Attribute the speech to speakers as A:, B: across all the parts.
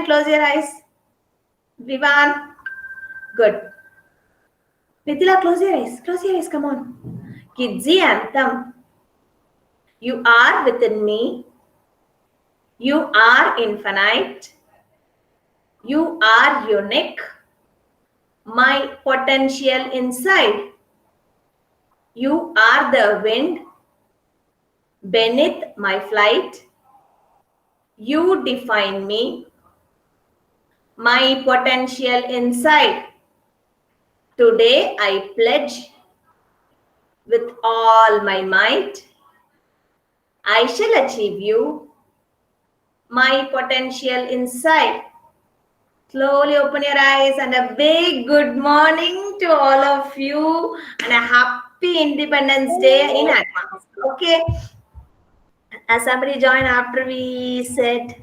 A: children, close your eyes. Vivan, good. Mithila, close your eyes. Close your eyes, come on. Kidzi anthem. You are within me. You are infinite. You are unique. My potential inside. You are the wind beneath my flight. You define me. My potential inside. Today I pledge with all my might. I shall achieve you. My potential inside. Slowly open your eyes and a big good morning to all of you and a happy Independence Day in advance. Okay. As somebody joined after we said,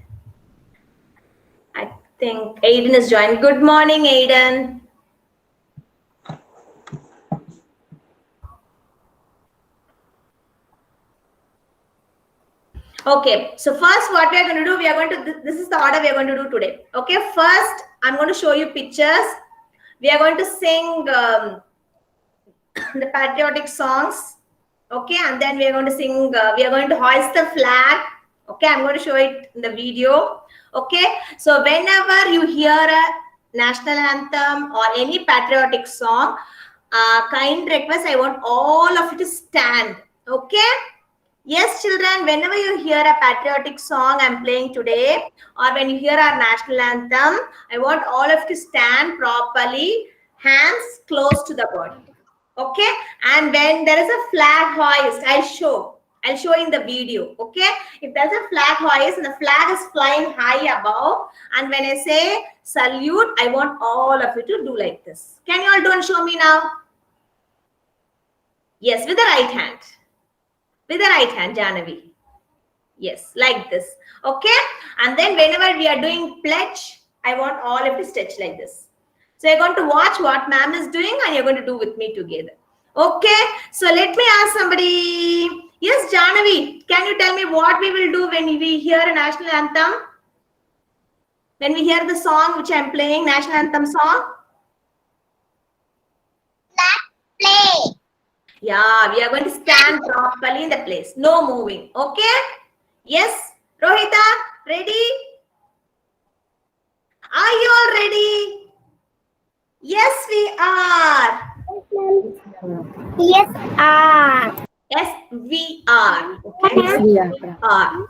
A: I think Aiden is joined. Good morning, Aiden. Okay, so first what we are going to do, this is the order we are going to do today. Okay, first I'm going to show you pictures. We are going to sing the patriotic songs. Okay, and then we are going to sing, we are going to hoist the flag. Okay, I'm going to show it in the video. Okay, so whenever you hear a national anthem or any patriotic song, kind request, I want all of you to stand. Okay. Yes, children, whenever you hear a patriotic song I'm playing today, or when you hear our national anthem, I want all of you to stand properly, hands close to the body. Okay? And when there is a flag hoist, I'll show in the video. Okay? If there's a flag hoist and the flag is flying high above, and when I say salute, I want all of you to do like this. Can you all do and show me now? Yes, with the right hand. With the right hand, Janavi. Yes, like this. Okay? And then whenever we are doing pledge, I want all of you to stretch like this. So you're going to watch what ma'am is doing and you're going to do with me together. Okay? So let me ask somebody. Yes, Janavi, can you tell me what we will do when we hear a national anthem? When we hear the song which I'm playing, national anthem song?
B: Let's play.
A: Yeah, we are going to stand properly in the place. No moving. Okay? Yes? Rohita, ready? Are you all ready? Yes, we are.
B: Yes, are.
A: Yes, we are. Okay?
C: Yes, we are.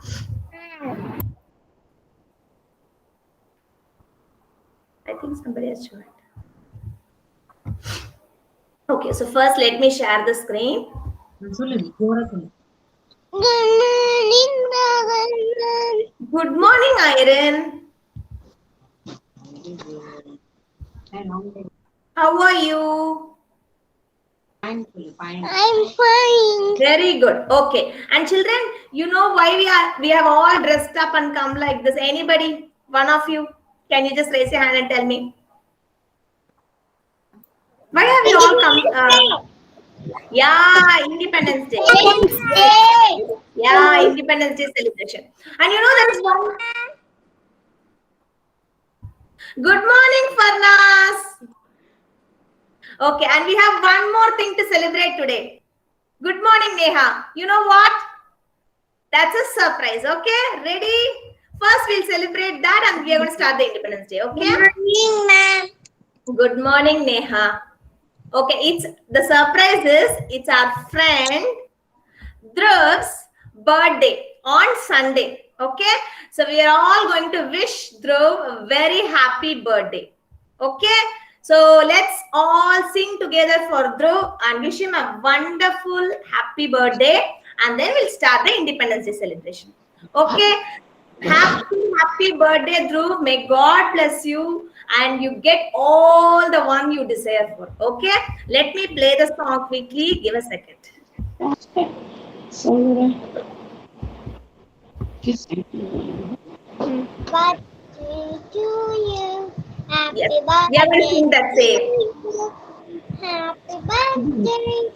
A: I think somebody has joined. Okay, so first let me share the screen. Good morning, Iron. How are you?
B: I'm fine.
A: Very good. Okay. And children, you know why we have all dressed up and come like this? Anybody? One of you? Can you just raise your hand and tell me? Why have you all come? Yeah, Independence Day. Yeah, Independence Day celebration. And you know there is one. Good morning, Farnas. Okay, and we have one more thing to celebrate today. Good morning, Neha. You know what? That's a surprise. Okay, ready? First, we'll celebrate that, and we are going to start the Independence Day. Okay.
B: Good morning, ma'am.
A: Good morning, Neha. Okay, the surprise is it's our friend Dhruv's birthday on Sunday. Okay, so we are all going to wish Dhruv a very happy birthday. Okay, so let's all sing together for Dhruv and wish him a wonderful happy birthday, and then we'll start the Independence Day celebration. Okay, happy birthday, Dhruv. May God bless you and you get all the one you desire for. Okay, let me play the song quickly. Give a second.
B: Birthday to you. Happy
A: Yes,
B: birthday.
A: we are going to sing that same.
B: Happy birthday.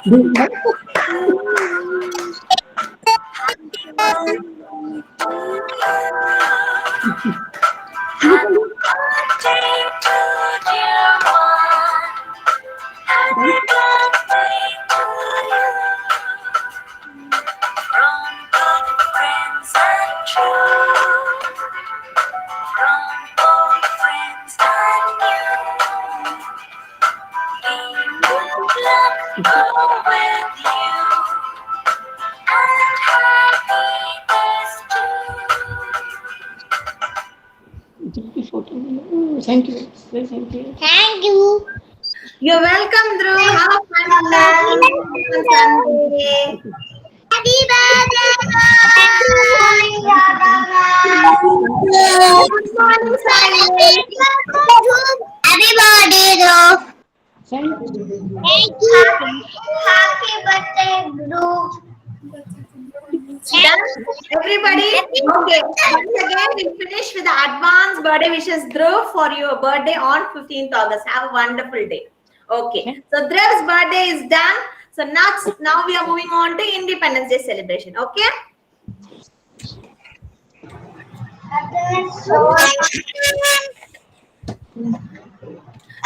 C: Thank you. Thank you.
B: Thank you.
A: You're welcome, Dhruv. Have a fun day on Sunday.
B: Happy birthday,
A: Good morning, Simon.
B: Happy birthday, Dhruv.
C: Thank you.
B: Thank you. Happy birthday, Dhruv.
A: Done? Everybody? Okay. Once again, we'll finish with the advance birthday wishes, Dhruv, for your birthday on 15th August. Have a wonderful day. Okay. So Dhruv's birthday is done. So now we are moving on to Independence Day celebration. Okay.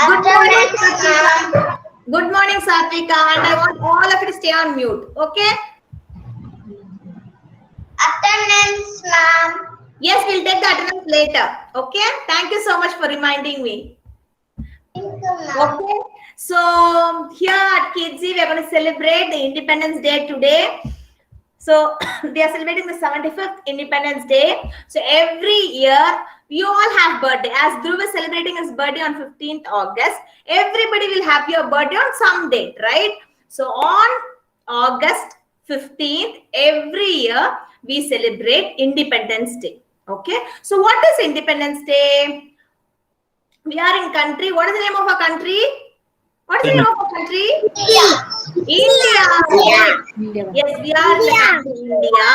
A: Good morning, Satvika. Good morning, Satvika. And I want all of you to stay on mute. Okay.
B: Attendance, ma'am.
A: Yes, we'll take the attendance later. Okay. Thank you so much for reminding me.
B: Thank you, ma'am.
A: Okay. So here at Kidzi, we are going to celebrate the Independence Day today. So we are celebrating the 75th Independence Day. So every year we all have birthday. As Dhruv is celebrating his birthday on 15th August, everybody will have your birthday on some date, right? So on August 15th, every year we celebrate Independence Day. Okay. So what is Independence Day? We are in country. What is the name of our country? What is the name of our country? India. Yes, we are in the country India.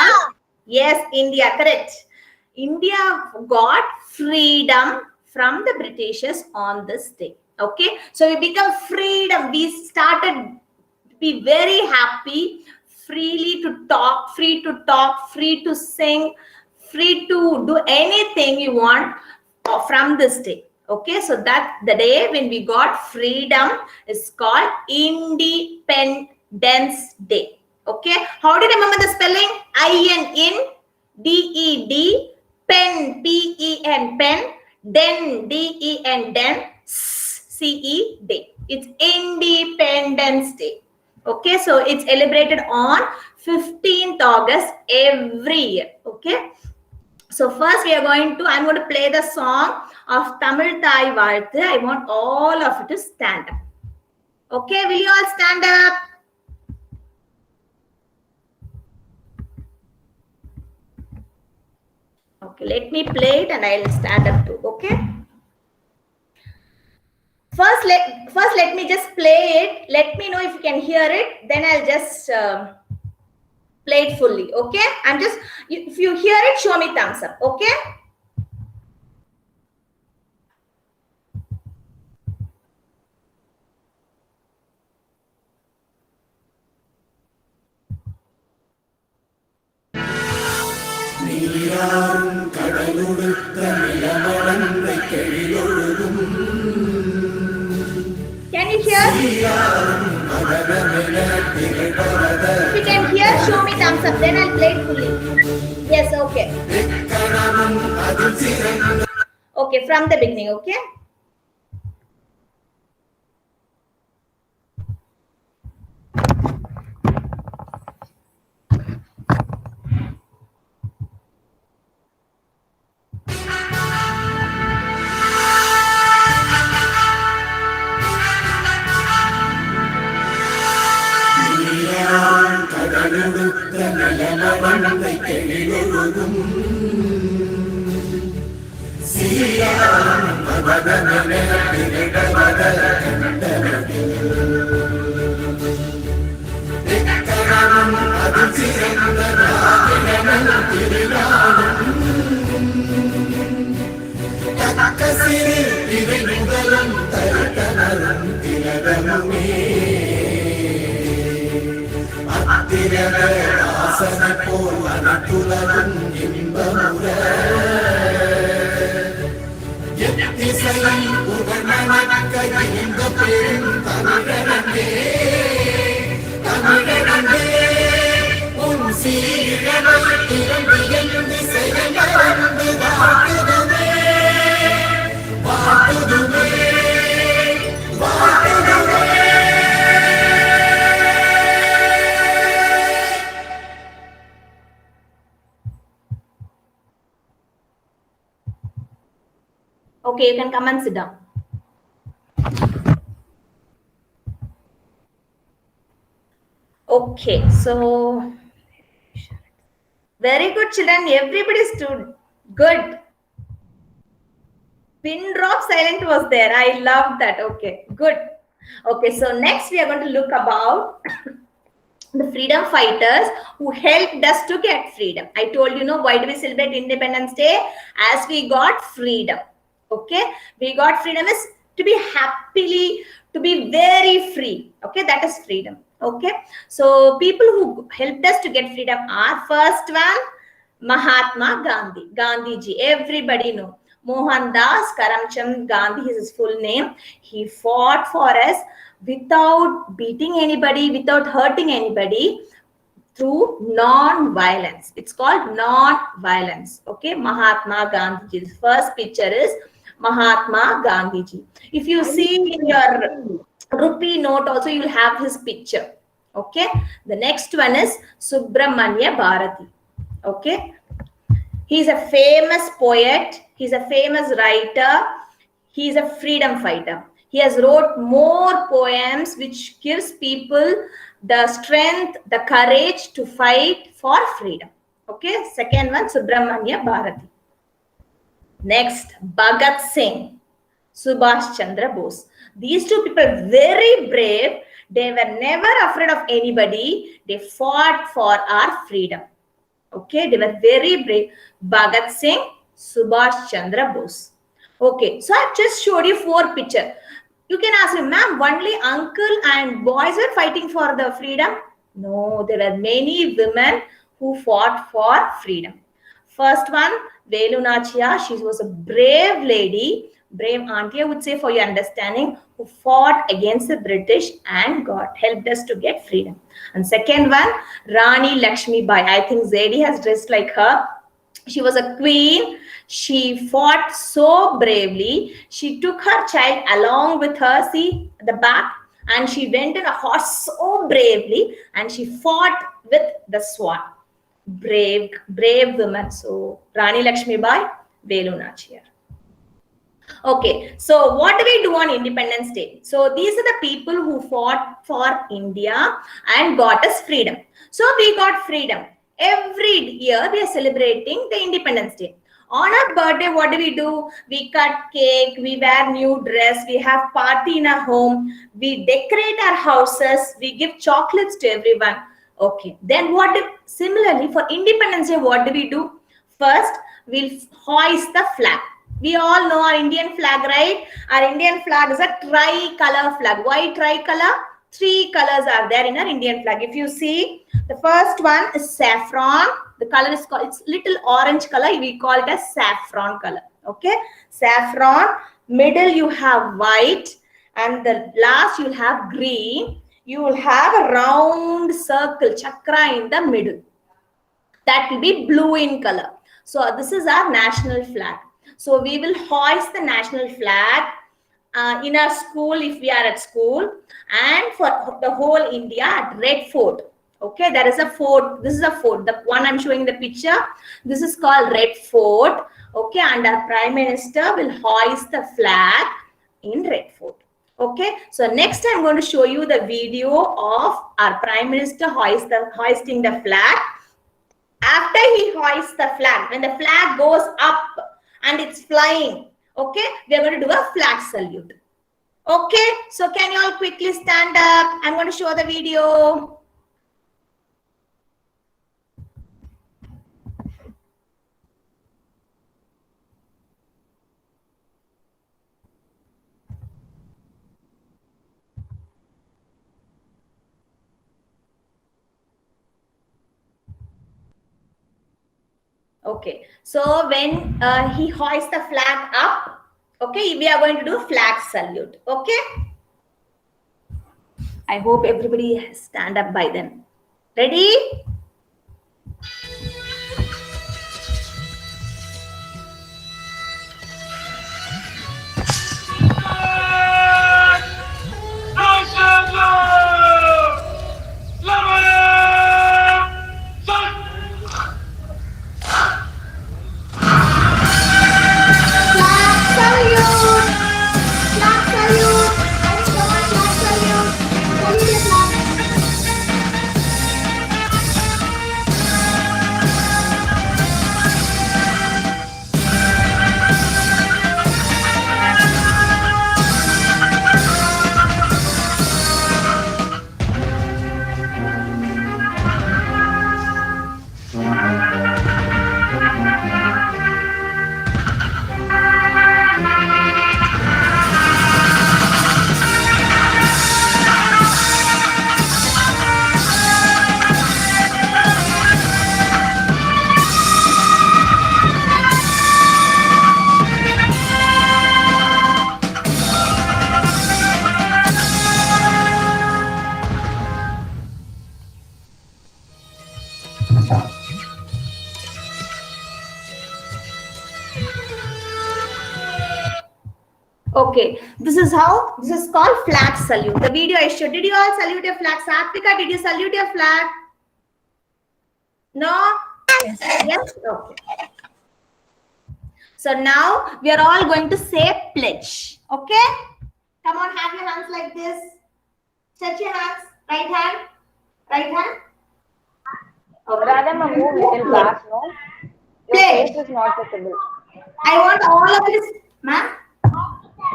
A: Yes, India, correct. India got freedom from the Britishers on this day. Okay, so we become freedom. We started to be very happy, freely to talk, free to sing, free to do anything you want from this day. Okay, so that the day when we got freedom is called Independence Day. Okay, how do you remember the spelling? I-N-D-E-D, pen, P-E-N, pen, den, D-E-N, den, C-E, day. It's Independence Day. Okay, so it's celebrated on 15th August every year. Okay, so first I'm going to play the song of Tamil Thai Vaalthu. I want all of you to stand up. Okay, will you all stand up? Okay, let me play it and I'll stand up too. Okay. First, let me just play it. Let me know if you can hear it. Then I'll just play it fully. Okay. If you hear it, show me thumbs up. Okay. Can you hear? If you can hear, show me thumbs up. Then I'll play it fully. Yes, okay. Okay, from the beginning, okay? Okay, you can come and sit down. Okay, so very good, children. Everybody stood good. Pin drop silent was there. I love that. Okay, good. Okay, so next we are going to look about the freedom fighters who helped us to get freedom. I told you, why do we celebrate Independence Day? As we got freedom. Okay, we got freedom is to be happily, to be very free. Okay, that is freedom. Okay, so people who helped us to get freedom are first one, Mahatma Gandhi, Gandhiji. Everybody know. Mohandas Karamchand Gandhi is his full name. He fought for us without beating anybody, without hurting anybody, through non-violence. It's called non-violence. Okay, Mahatma Gandhiji's first picture is Mahatma Gandhiji. If you see in your rupee note also, you will have his picture. Okay, the next one is Subramanya Bharati. Okay, he's a famous poet, he's a famous writer, he's a freedom fighter. He has wrote more poems which gives people the strength, the courage to fight for freedom. Okay, second one, Subramanya Bharati. Next, Bhagat Singh, Subhash Chandra Bose. These two people very brave. They were never afraid of anybody. They fought for our freedom. Okay, they were very brave. Bhagat Singh, Subhash Chandra Bose. Okay, so I've just showed you 4 pictures. You can ask me, ma'am, only uncle and boys were fighting for the freedom? No, there were many women who fought for freedom. First one, Velu Nachiyar. She was a brave lady, brave auntie, I would say, for your understanding, who fought against the British and helped us to get freedom. And second one, Rani Lakshmi Bai. I think Zaidi has dressed like her. She was a queen. She fought so bravely. She took her child along with her, see the back, and she went in a horse so bravely, and she fought with the swan. Brave woman. So Rani Lakshmi Bai, Velu Nachiyar. Okay, so what do we do on Independence Day? So these are the people who fought for India and got us freedom. So we got freedom. Every year we are celebrating the Independence Day. On our birthday, what do? We cut cake, we wear new dress, we have party in our home, we decorate our houses, we give chocolates to everyone. Okay, then similarly for Independence Day, what do? First, we'll hoist the flag. We all know our Indian flag, right? Our Indian flag is a tricolor flag. Why tricolor? 3 colors are there in our Indian flag. If you see, the first one is saffron. The color is called, it's little orange color. We call it as saffron color. Okay, saffron. Middle you have white, and the last you'll have green. You will have a round circle, chakra in the middle. That will be blue in color. So this is our national flag. So we will hoist the national flag in our school if we are at school, and for the whole India at Red Fort. Okay, there is a fort. This is a fort. The one I'm showing the picture. This is called Red Fort. Okay, and our Prime Minister will hoist the flag in Red Fort. Okay, so next I'm going to show you the video of our Prime Minister hoisting the flag. After he hoists the flag, when the flag goes up and it's flying, okay, we are going to do a flag salute. Okay, so can you all quickly stand up? I'm going to show the video. Okay. So when he hoists the flag up, okay, we are going to do flag salute. Okay. I hope everybody stand up by then. Ready? Flag salute! Flag salute! Everyone, flag salute! Salute the flag. Okay, this is called flag salute. The video I showed. Did you all salute your flag? Satvika, did you salute your flag? No? Yes? Okay. So now we are all going to say pledge. Okay? Come on, have your hands like this. Stretch your hands. Right hand. Right hand. Okay.
D: Radha, move little back, no? Your
A: Pledge.
D: face is not visible.
A: I want all of this. Ma'am?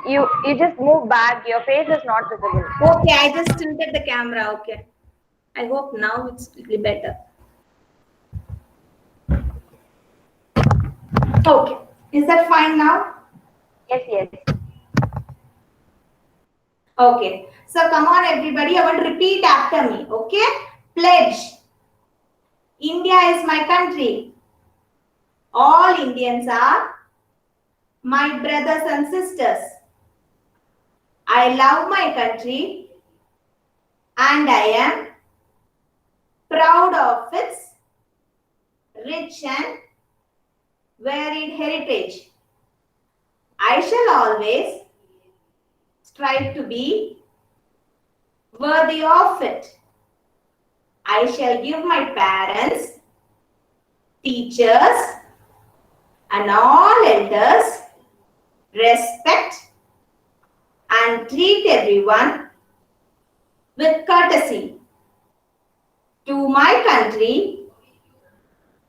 D: You just move back. Your face is not visible.
A: Okay, I just tilted the camera. Okay. I hope now it's a little better. Okay. Is that fine now?
D: Yes, yes.
A: Okay. So come on, everybody. I want to repeat after me. Okay. Pledge. India is my country. All Indians are my brothers and sisters. I love my country and I am proud of its rich and varied heritage. I shall always strive to be worthy of it. I shall give my parents, teachers, and all elders respect and treat everyone with courtesy. To my country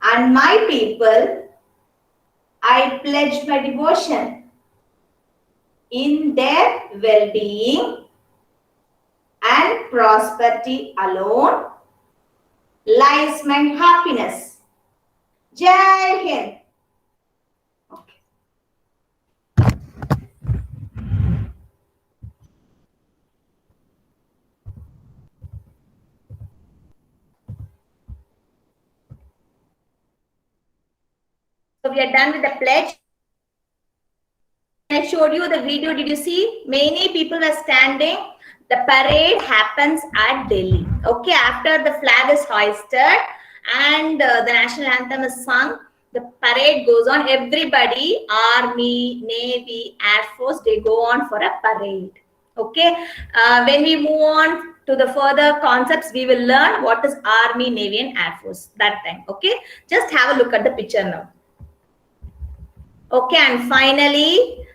A: and my people, I pledge my devotion. In their well-being and prosperity alone lies my happiness. Jai Hind. Okay. So we are done with the pledge. I showed you the video. Did you see? Many people were standing. The parade happens at Delhi. Okay, after the flag is hoisted and the national anthem is sung, the parade goes on. Everybody, Army, Navy, Air Force, they go on for a parade. Okay, when we move on to the further concepts, we will learn what is Army, Navy, and Air Force that time. Okay, just have a look at the picture now. Okay, and finally,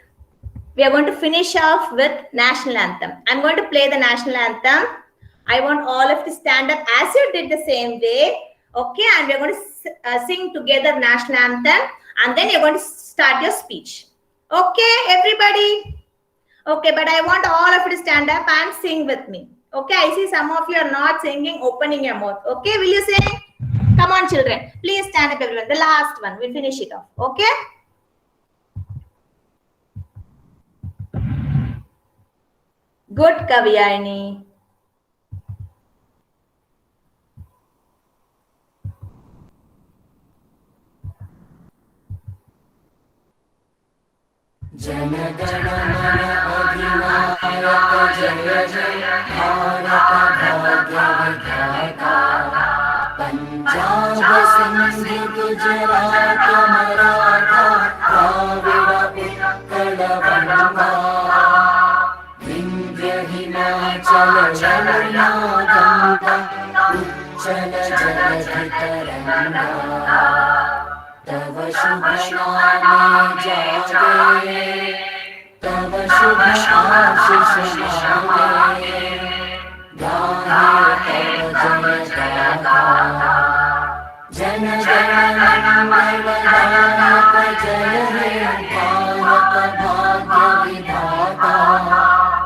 A: we are going to finish off with national anthem. I'm going to play the national anthem. I want all of you to stand up as you did the same way. Okay, and we're going to sing together national anthem, and then you're going to start your speech. Okay, everybody? Okay, but I want all of you to stand up and sing with me. Okay, I see some of you are not singing, opening your mouth. Okay, will you sing? Come on, children. Please stand up, everyone. The last one. We'll finish it off. Okay? Good, Kavyayani.
E: जनगण मन अधिनायक जय जय भारत भाग्य विधाता पंजाब सिंध गुजरात मराठा द्राविड़ उत्कल बंगा विंध्य हिमाचल यमुना गंगा उच्चल जलधि तरंगा तव शुभ नामे जागे तव शुभ आशीष मांगे गाहे तव जय गाथा जन गण मंगलदायक जय हे भारत भाग्य विधाता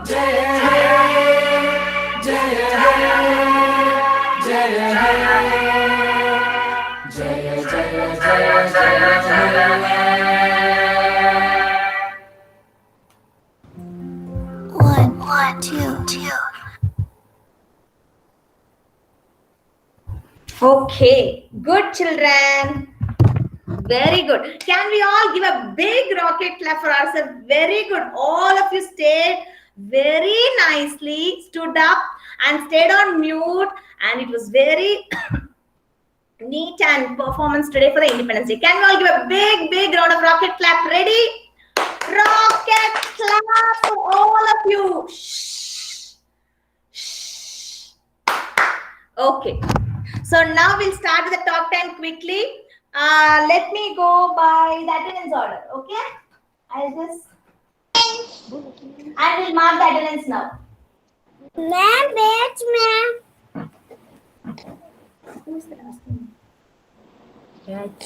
E: जय हे जय हे जय हे जय जय जय जय
B: One, two.
A: Okay, good children. Very good. Can we all give a big rocket clap for ourselves? Very good. All of you stayed very nicely, stood up and stayed on mute, and it was very neat and performance today for the Independence Day. Can we all give a big round of rocket clap? Ready? Rocket clap for all of you. Shh. Shh. Okay. So now we'll start with the talk time quickly. Let me go by the attendance order. Okay? I will mark the attendance now.
B: Ma'am, wait, ma'am.
A: Who's the last one?
B: Batch.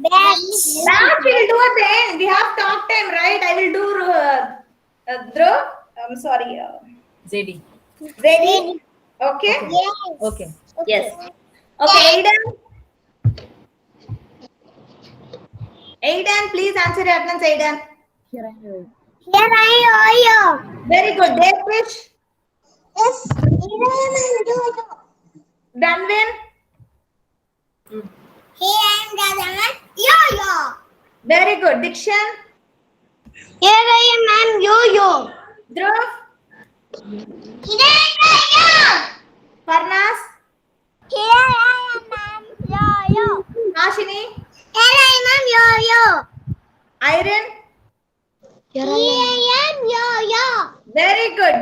A: That we will do at the end. We have talk time, right? I will do Dhruv. I'm sorry.
F: ZD.
A: Ready? Okay?
B: Yes.
F: Okay.
A: Yes. Okay, Aidan, please answer your attendance, Aidan.
B: Here I am.
A: Very good. Devish,
B: Yes.
A: Danvin,
B: Here I am, Dadaman. Yo-yo.
A: very good. Dikshan,
B: Here I am, ma'am. Yo-yo.
A: Dhruv,
B: Here I am.
A: Parnas,
B: Here I am, ma'am. Yo-yo.
A: Ashini,
B: Here I am, yo-yo.
A: Iron,
B: Here I am, yo-yo.
A: very good.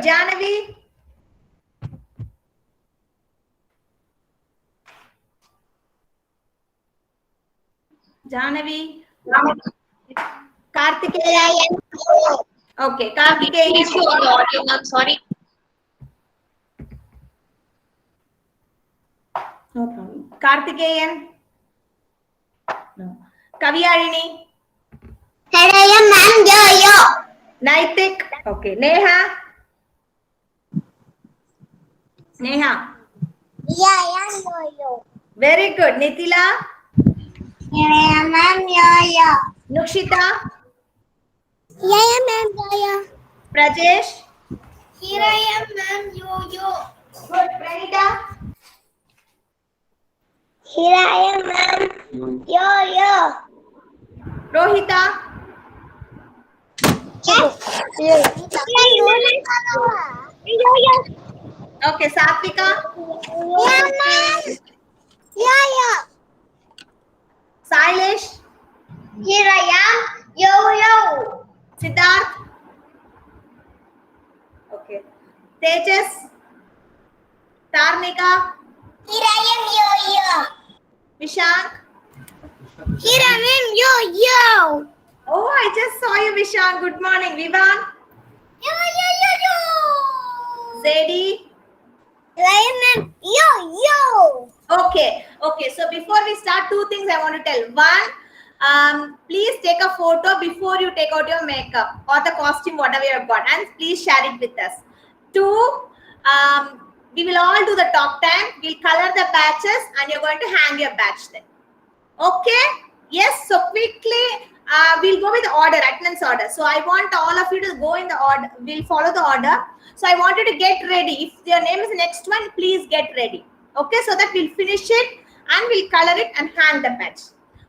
A: Janavi, Kartikeyan. Okay, Kartikeyan.
C: I'm sorry.
A: No problem. Kartikeyan. No. Kaviyarini.
B: Here I am, ma'am. Yo-yo.
A: Naitik. Okay. Neha. Neha.
B: Here I am, yo-yo.
A: Very good. Nitila.
B: Here I am, ma'am. Yo-yo.
A: Nukshita.
B: Here I am, ma'am. Yo-yo.
A: Prajesh.
B: Here I am, ma'am. Yo-yo.
A: Good. Pranita.
B: Here I am, ma'am. Yo-yo.
A: Rohita.
B: Yo-yo.
A: Okay. Satvika.
B: Yeah, ma'am. Yo-yo.
A: Sailesh.
B: Here I am. Yo-yo.
A: Siddharth. Okay. Tejas. Tarnika.
B: Here I am, yo-yo.
A: Vishank.
B: Here I am, yo-yo.
A: Oh, I just saw you, Vishank. Good morning. Vivan.
B: Yo-yo.
A: Zedi.
B: Here I am, ma'am. Yo-yo.
A: Okay. So before we start, two things I want to tell. One, please take a photo before you take out your makeup or the costume, whatever you have got, and please share it with us. Two, we will all do the talk time. We'll color the patches, and you're going to hang your badge then. Okay? Yes. So quickly, we'll go with the order, attendance order. So I want all of you to go in the order. We'll follow the order. So I want you to get ready. If your name is the next one, please get ready. Okay, so that we'll finish it and we'll color it and hang the patch.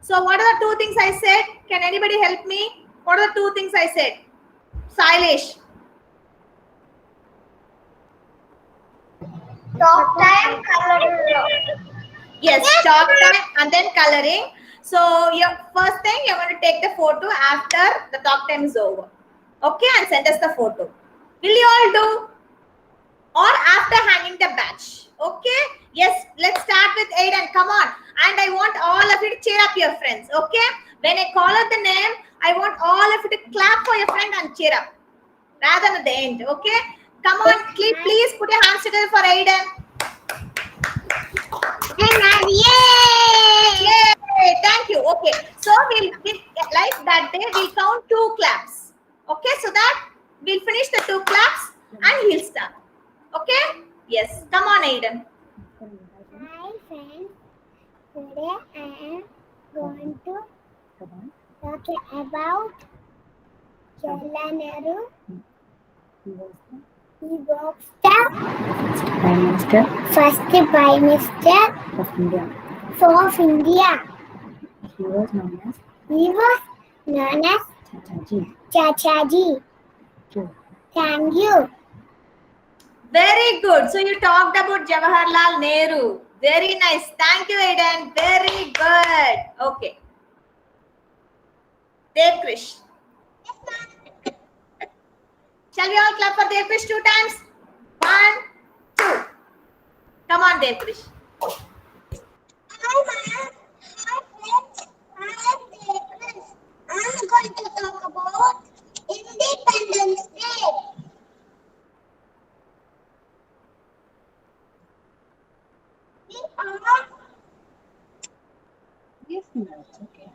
A: So what are the two things I said? Can anybody help me? What are the two things I said? Sailesh.
B: Talk time, color.
A: Yes, talk time and then coloring. So your first thing, you're going to take the photo after the talk time is over. Okay, and send us the photo. Will you all do? Or after hanging the badge. Okay? Yes, let's start with Aiden. Come on. And I want all of you to cheer up your friends. Okay? When I call out the name, I want all of you to clap for your friend and cheer up. Rather than at the end. Okay? Come on. Please put your hands together for Aiden.
B: Yay!
A: Yay! Thank you. Okay. So we'll like that day, we'll count 2 claps. Okay? So that we'll finish the 2 claps and he'll start. Okay? Yes. Come on, Aiden.
B: Hi friends, today I am going to talk about Jawaharlal Nehru. He was the
C: Prime Minister
B: first Prime Minister
C: of India.
B: of India.
C: He was known as
B: He was known as
C: Chachaji.
B: Chachaji.
C: Joe.
B: Thank you.
A: Very good. So you talked about Jawaharlal Nehru. Very nice. Thank you, Aiden. Very good. Okay. Devkrish. Shall we all clap for Devkrish 2 times? 1, 2. Come on, Devkrish.
B: Hi, friends. I am Devkrish. I am going to talk about Independence Day. We are
C: Yes, no, it's okay.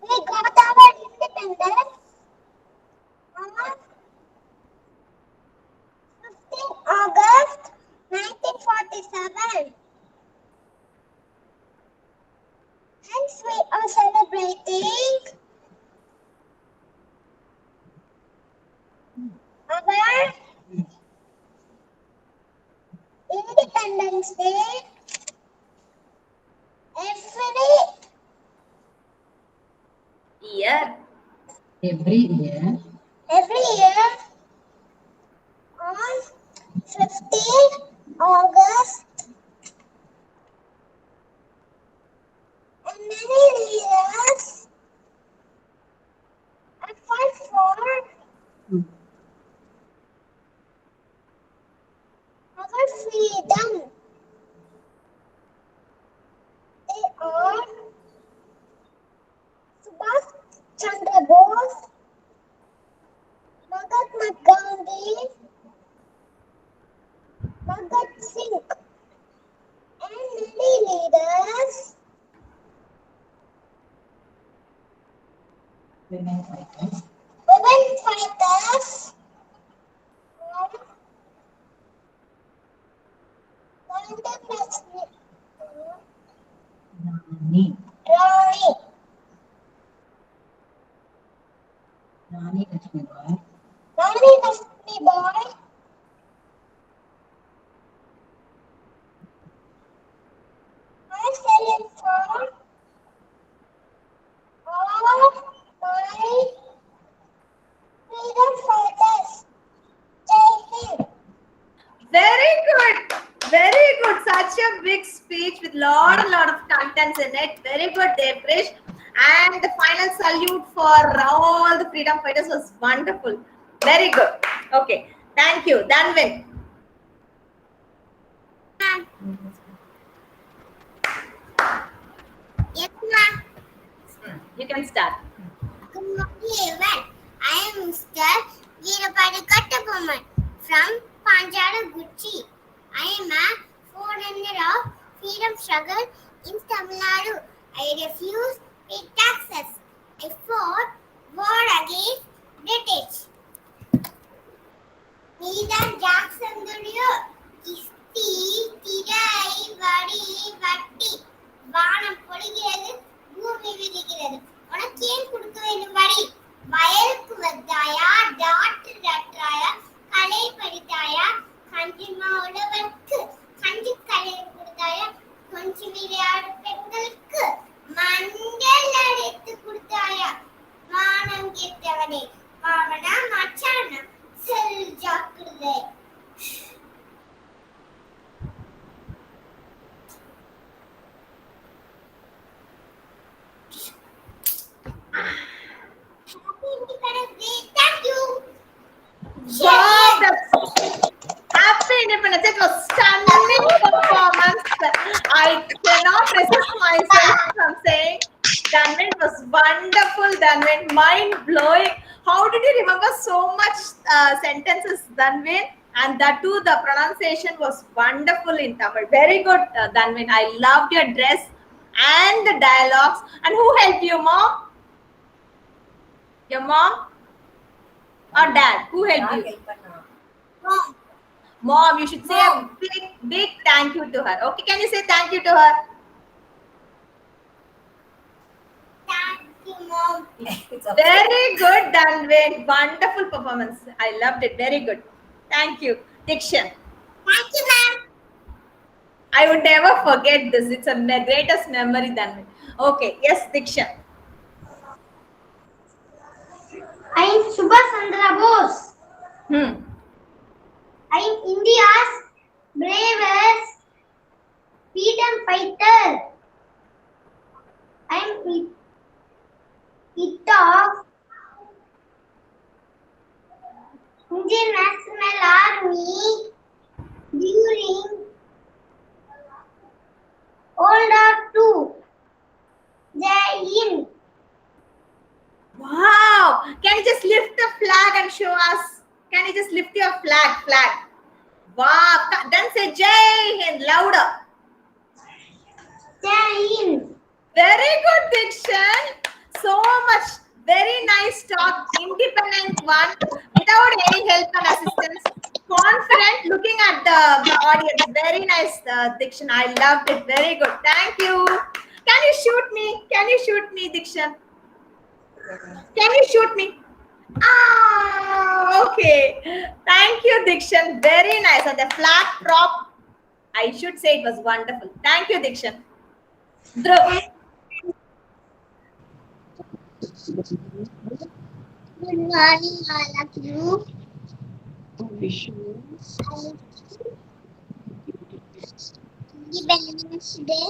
B: we got our independence on 15 August 1947. Hence, we are celebrating our Independence Day
A: Year.
C: Every year,
B: every year on 15 August. And many leaders fought for our freedom. They are Subhash Chandra Bose, Mahatma Gandhi, Bhagat Singh, and many leaders.
C: women fighters,
B: Women fighters
C: Rani,
B: Rani
C: Lakshmibai,
B: Lakshmibai, I stand for all my freedom fighters. Jai Hind.
A: Very good. Very good. Such a big speech with lot of contents in it. Very good, Devkrish. And the final salute for all the freedom fighters was wonderful. Very good. Okay. Thank you. Danvin.
B: Yes, ma'am.
A: You can start.
B: Good morning, everyone. I am Mr. Veerapadi Kattaboman from Panjaraguchi. I am a forerunner of freedom struggle in Tamil Nadu. I refuse pay taxes. I fought war against British. நீதான் Jackson துடியோ கிஸ்தி திரை வடி வட்டி வானம் பொழிகிறது பூமி விரிகிறது உனக்கு ஏன் கொடுக்க வேண்டும் வடி வயலுக்கு வந்தாயா டாக்டர் டாக்டராயா கலை
A: minutes. It was stunning performance. I cannot resist myself from saying Danvin was wonderful. Danvin, mind blowing. How did you remember so much sentences, Danvin? And that too, the pronunciation was wonderful in Tamil. Very good, Danvin. I loved your dress and the dialogues. And who helped you, mom? Your mom or dad? Who helped you?
B: Mom.
A: Mom, you should say a big thank you to her. Okay, can you say thank you to her?
B: Thank you, Mom.
A: Very good, Danvin. Wonderful performance. I loved it. Very good. Thank you. Dikshan.
B: Thank you, ma'am.
A: I would never forget this. It's a greatest memory, Danvin. Okay, yes, Dikshan.
B: I am Subhash Chandra Bose. I am India's bravest freedom fighter. I am it of Indian National Army during World War II. Jai Hind.
A: Wow. Can you just lift the flag and show us? Can you just lift your flag? Wow. Then say Jai Hind louder.
B: Jai Hind.
A: Very good, Dikshan. So much. Very nice talk. Independent one. Without any help and assistance. Confident looking at the audience. Very nice, Dikshan. I loved it. Very good. Thank you. Can you shoot me? Can you shoot me, Dikshan? Can you shoot me? Ah, okay. Thank you, Dikshan. Very nice. And the flag prop, I should say it was wonderful. Thank you, Dikshan. Dhruv.
B: Good morning, all of you. Independence Day.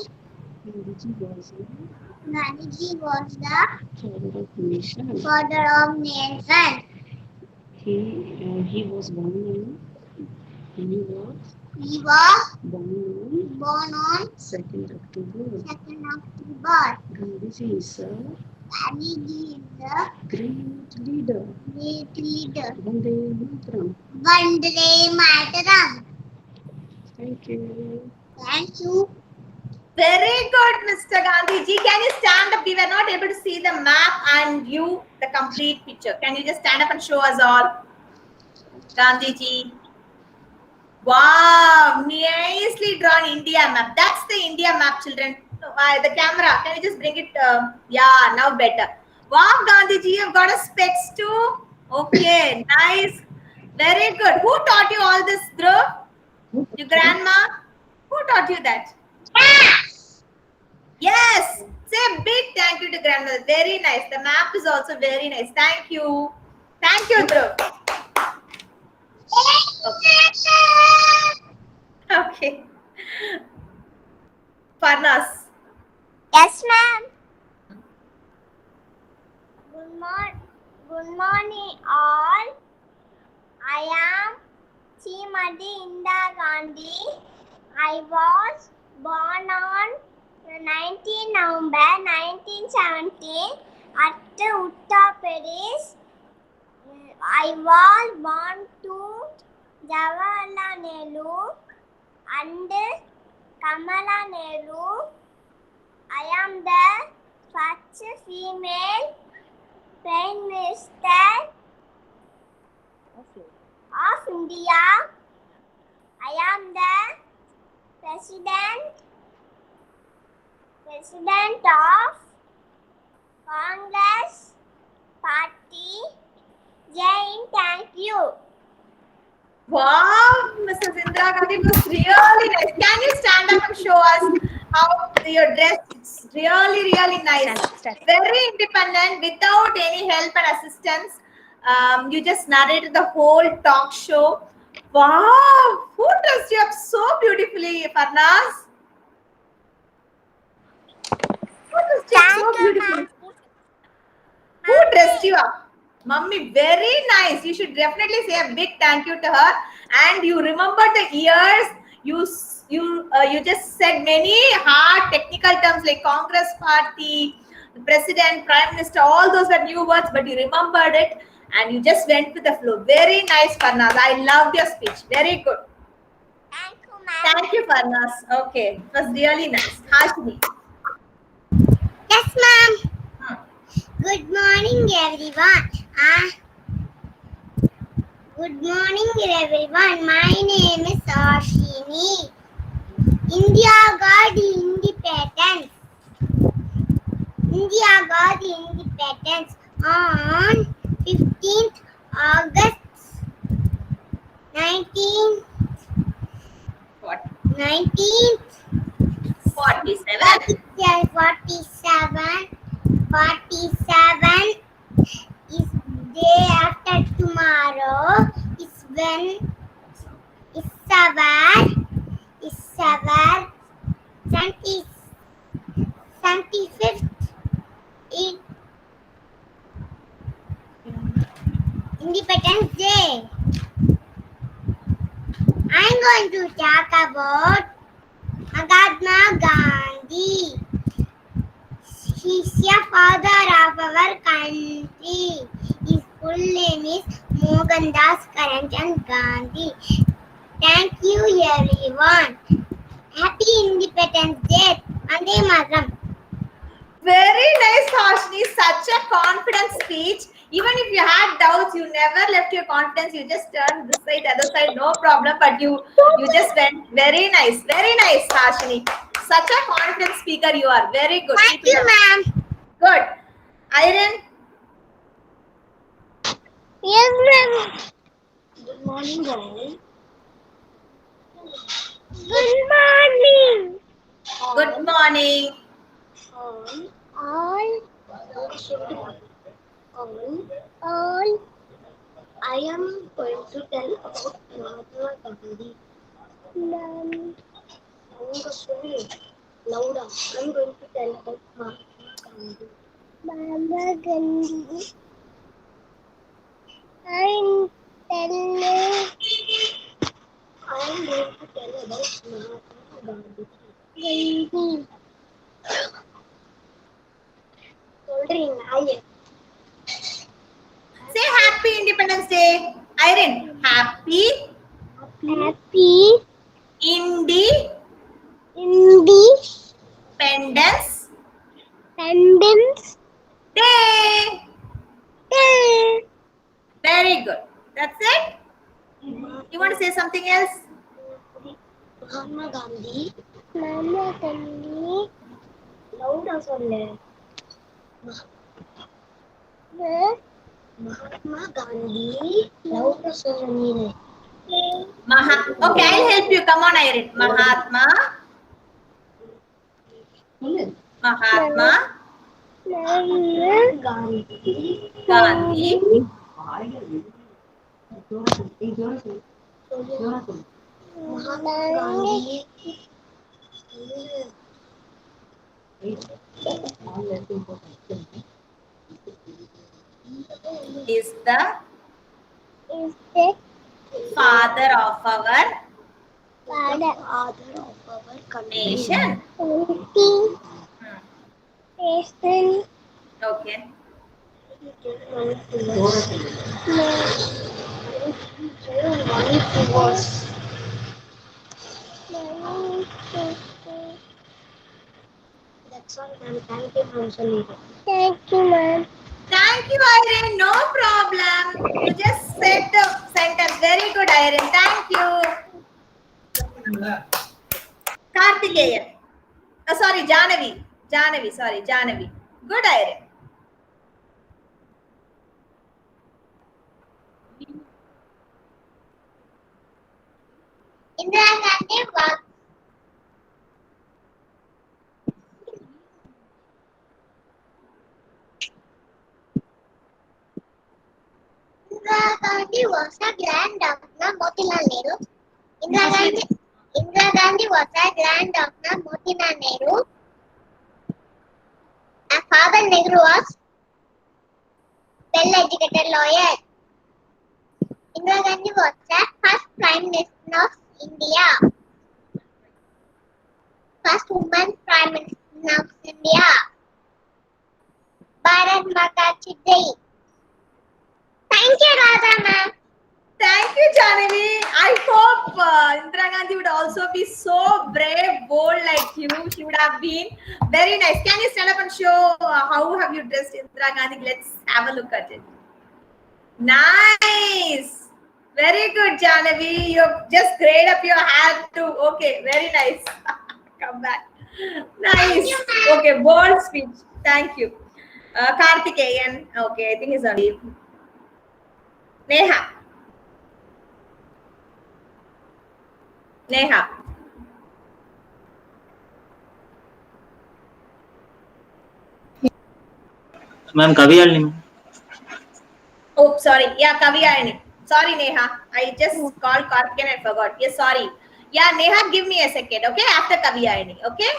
B: Gandhiji was the father of nation.
C: He was born
B: He was
C: born
B: born on
C: 2nd October.
B: 2nd October.
C: Gandhiji is a
B: Gandhiji is the
C: great leader.
B: great leader.
C: Vande Mataram.
B: Vande Mataram.
C: Thank you.
B: Thank you.
A: Very good, Mr. Gandhiji. Can you stand up? We were not able to see the map and you, the complete picture. Can you just stand up and show us all? Gandhiji. Wow, nicely drawn India map. That's the India map, children. The camera, can you just bring it? Yeah, now better. Wow, Gandhiji, you've got a specs too. Okay, nice. Very good. Who taught you all this, Dhruv? Your grandma? Who taught you that? Yes. Say a big thank you to grandmother. Very nice. The map is also very nice. Thank you. Thank you, Dhruv. Okay. Farnas.
B: Yes, ma'am. Good morning, all. I am Srimati Indira Gandhi. I was born on 19 November 1917 at Uttar Pradesh. I was born to Jawaharlal Nehru and Kamala Nehru. I am the first female Prime Minister of India. I am the President of Congress Party. Jai Hind, thank you.
A: Wow, Mrs. Indira Gandhi was really nice. Can you stand up and show us how your dress is really nice? Very independent, without any help and assistance. You just narrated the whole talk show. Wow, who dressed you up so beautifully, Farnas? Who dressed you up so beautifully? Who dressed you up? Mummy, very nice. You should definitely say a big thank you to her. And you remember the years. You just said many hard technical terms like Congress Party, President, Prime Minister. All those were new words, but you remembered it, and you just went with the flow. Very nice, Farnaz. I loved your speech. Very good.
B: Thank you, ma'am.
A: Thank you, Farnaz. Okay, it was really nice. Hashmi.
B: Yes, ma'am.
A: Hmm.
B: Good morning, everyone. Good morning, everyone. My name is Ashini. India got independence. India got independence on 15th August 1947.
A: What?
B: 47 is day after tomorrow is when is our 75th Independence Day. I'm going to talk about Mahatma Gandhi. He's the father of our country. His full name is Mohandas Karamchand Gandhi. Thank you, everyone. Happy Independence Day. Vande Mataram.
A: Very nice, Hashni. Such a confident speech. Even if you had doubts, you never left your confidence. You just turned this side, other side, no problem. But you just went. Very nice, Hashni. Such a confident speaker you are. Very good.
B: Thank
A: Keep it
B: you,
A: up.
B: ma'am.
A: Good. Iron.
B: Yes, ma'am.
C: Good morning, guys.
B: Good morning.
A: Good morning.
B: All.
C: I am going to tell about Mahatma Gandhi.
B: Ma'am.
C: Louder. I'm going to tell about Mahatma Gandhi.
B: Mama Gandhi. I'm telling.
C: I am going to tell about Mahatma Gandhi.
B: Gandhi.
C: Children, I
A: Say Happy Independence Day. Iron. Happy
B: Happy
A: Independence
B: Independence
A: Day.
B: Day.
A: Very good. That's it. You want to say something else?
C: Mahatma Gandhi.
B: Mama Gandhi.
C: Louder சொல்லு. Mahatma Gandhi. Louder சொல்லு நீனு.
A: Okay, I'll help you. Come on, Iron. Mahatma
B: Mama
C: Gandhi.
A: Gandhi.
C: Mahatma Gandhi.
A: Is the
B: is the
A: father of our
B: father
C: of our country.
A: nation.
B: of nation.
A: Okay.
C: That's all, ma'am. Thank you, ma'am. Solid.
B: Thank you, ma'am.
A: Thank you, Iron. No problem. You just said the sentence. Very good, Iron. Thank you. Kartikeyan. Sorry, Janavi. Janavi. Good, Iron.
B: Indira Gandhi was a granddaughter Motilal Nehru. Indira Gandhi was a granddaughter Motilal Nehru. Her father Nehru was well-educated lawyer. Indira Gandhi was the first Prime Minister of India. First woman Prime Minister of India. Bharat Mata Ki Jai. Thank you, Radha ma'am.
A: Thank you, Janavi. I hope Indira Gandhi would also be so brave, bold like you. She would have been very nice. Can you stand up and show how have you dressed Indira Gandhi? Let's have a look at it. Nice. Very good, Janavi. You just grayed up your hair too. Okay, very nice. Come back. Nice. Okay, bold speech. Thank you. Karthikeyan. Okay, I think he's on leave. Neha. Neha.
F: Ma'am कभी आली ma'am
A: Oh, sorry. Yeah, Kavyayani. Sorry, Neha. I just called Karthikeyan and forgot. Yes, sorry. Yeah, Neha, give me a second, okay? After Kavyayani, okay?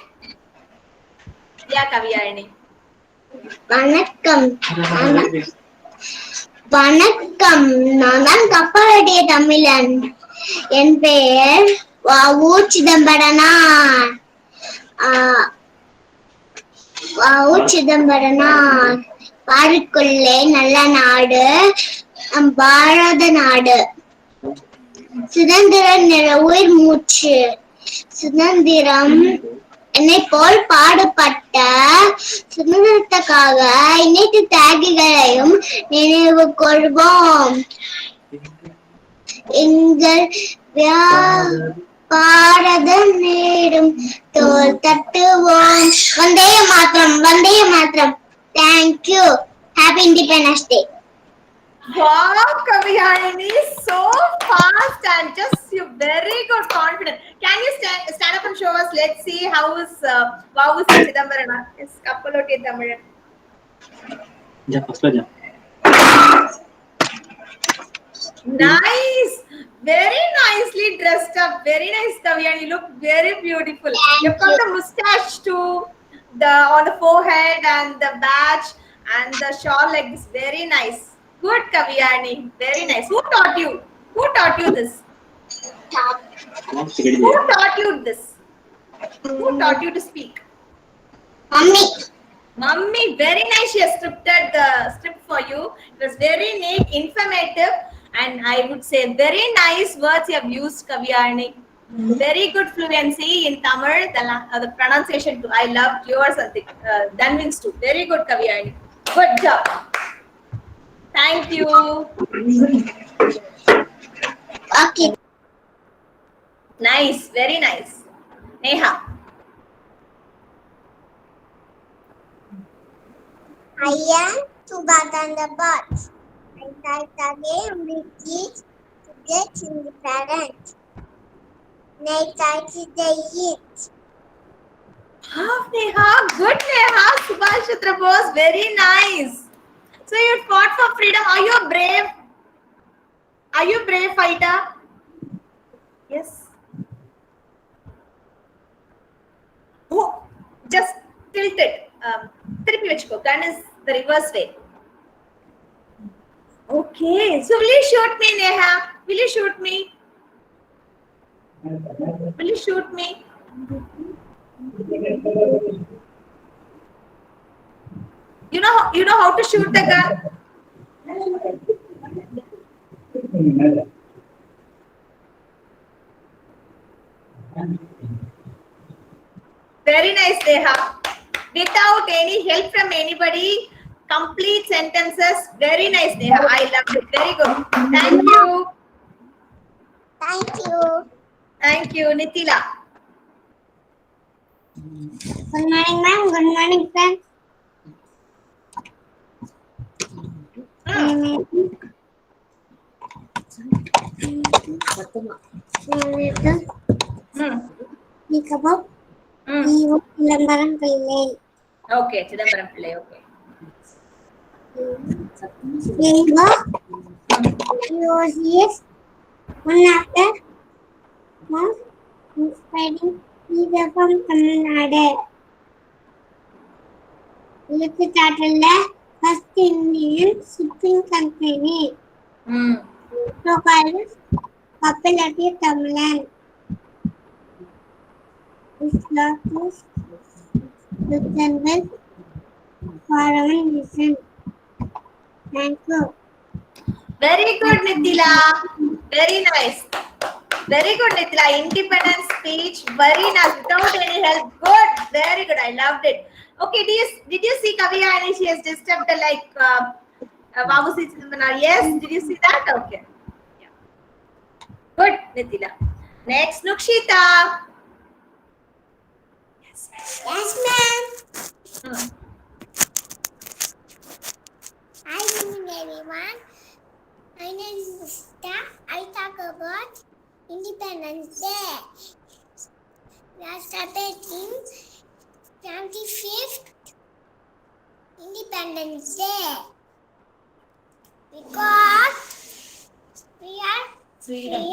A: Yeah, Kavyayani.
B: வணக்கம் வணக்கம் நான் தான் கப்பலுடைய தமிழன் என் பெயர் வ.உ. சிதம்பரனார் வ.உ. சிதம்பரனார் பாருக்குள்ளே நல்ல நாடு நம் பாரத நாடு சுதந்திர நிற உயிர் மூச்சு சுதந்திரம் என்னை போல் பாடுபட்ட சுதந்திரத்துக்காக அனைத்து தியாகிகளையும் நினைவு கொள்வோம் எங்கள் பாரத நேரும் தோல் தட்டுவோம் வந்தே மாத்திரம் thank you happy independence day
A: Wow, Kavyayani, so fast and just you very good confident. Can you stand up and show us? Let's see how is Chidambarana? Is Kappalotti Tamilan.
F: जा फसला जा
A: Nice, very nicely dressed up. Very nice, Kavyayani. You look very beautiful. You've got the mustache too, on the forehead and the badge and the shawl like this. Very nice. Good, Kavyayani. Very nice. Who taught you? Who taught you this? Who taught you this? Who taught you to speak?
B: Mummy
A: Mummy, very nice. She has scripted the script for you. It was very neat, informative, and I would say very nice words you have used, Kavyayani. Very good fluency in Tamil. The pronunciation too. I loved yours and Danvin's too. Very good, Kavyayani. Good job. Thank you.
B: Okay
A: Nice, very nice. Neha.
B: I am Subhadanda Bhatt. I typed again British to get independent. Next I did the hit.
A: Neha. Good, Neha. Subhash Chandra Bose. Very nice. So you fought for freedom. Are you brave? Are you brave fighter? Yes. Oh, just tilt it. Tirpi vechko. Gun is the reverse way. Okay. So will you shoot me, Neha? Will you shoot me? Will you shoot me? You know how to shoot the gun? Very nice, Neha. Without any help from anybody, complete sentences. Very nice, Neha. I loved it. Very good. Thank you.
B: Thank you.
A: Thank you, Nitila.
B: Good morning, ma'am. Good morning, friends. Nikabab, Ivo Lambaran Pillai.
A: Okay, Chidambaram Pillai. Okay.
B: Ivo, yes, one after, one, spreading, either from Tamil Nadu. எழுத்துச்சாற்றல்ல First Indian shipping company. Provided popularity Tamil. This lot is written with foreign reason. Thank you.
A: Very good, Nitila. Very nice. Very good, Nitila. Independent speech. Very nice. Without any help. Good. Very good. I loved it. Okay. Did you see Kaviya and she has disturbed the Vamsi Chidambaram? Yes. Did you see that? Okay. Yeah. Good, Nitila. Next, Nukshita.
B: Yes, ma'am. Hi, everyone. My name is Musta. I talk about Independence Day. We are celebrating 25th Independence Day because we are freedom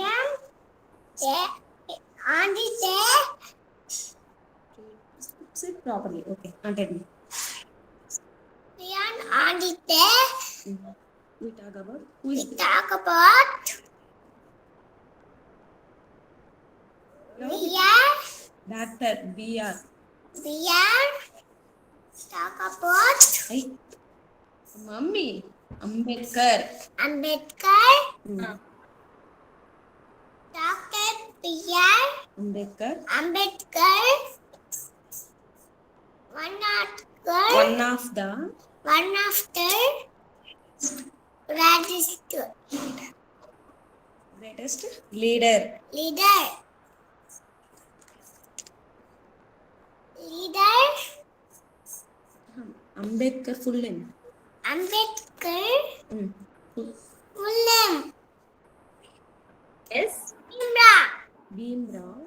B: day. On this day,
E: Sit properly. Okay. Continue.
B: we are on this day.
E: We talk about who
B: We
E: is
B: talk about we are
E: Dr. B.R.
B: talk about
E: Hey, Mummy. Ambedkar.
B: Ambedkar. Dr. B.R.
E: Ambedkar.
B: One of the
E: Greatest leader. Ambedkar full name.
B: Ambedkar full name
A: Yes.
B: Bhimrao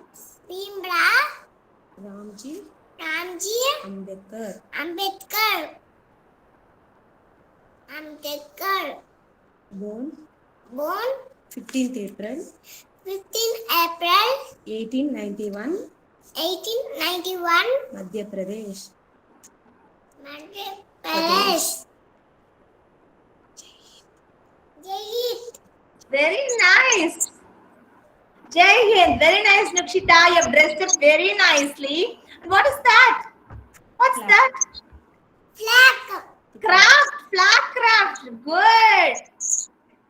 E: Ramji
B: Ambedkar.
E: born
B: Born
E: 15th April
B: 15 April
E: 1891
B: 1891
E: Madhya Pradesh.
B: Madhya Pradesh. Jai Hind.
A: Very nice. Jai Hind. Very nice, Nukshita. You have dressed up very nicely. What is that? What's
E: Flag.
A: that?
B: Flag.
A: Flag craft. Good.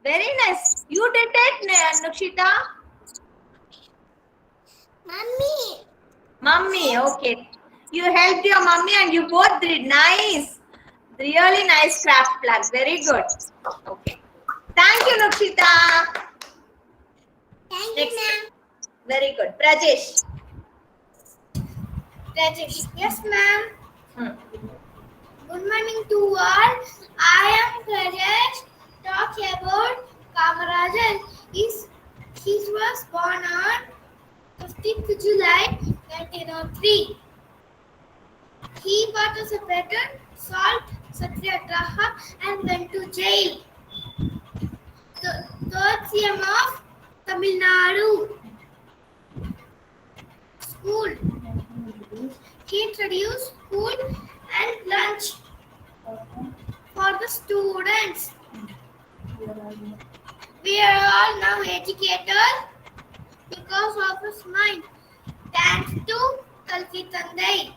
A: Very nice. You did it, Nukshita? Mummy. Okay. You helped your mummy and you both did. Nice. Really nice craft flag. Very good. Okay. Thank you, Nukshita.
B: Thank
A: Next.
B: you, ma'am.
A: Very good. Prajesh.
B: Yes, ma'am.
C: Good morning to all. I am Prajesh. Talk about Kamarajan. He was born on 15th July 1903. He participated salt satyagraha and went to jail. The third CM of Tamil Nadu. School. He introduced school and lunch for the students. We are all now educated because of his mind. Thanks to Kalki Tandai.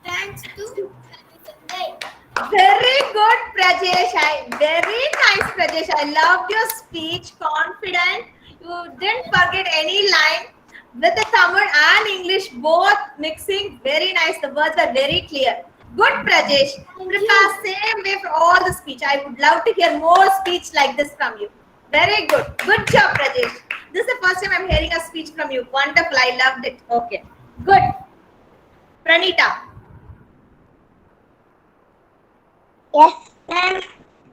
C: Thanks to Kalki Tandai.
A: Very good, Prajesh. Very nice, Prajesh. I loved your speech. Confident. You didn't forget any line. With the Tamil and English both mixing. Very nice. The words are very clear. Good, Prajesh. Prepare same way for all the speech. I would love to hear more speech like this from you. Very good. Good job, Prajesh. This is the first time I'm hearing a speech from you. Wonderful. I loved it. Okay. Good. Pranita.
B: Yes, ma'am.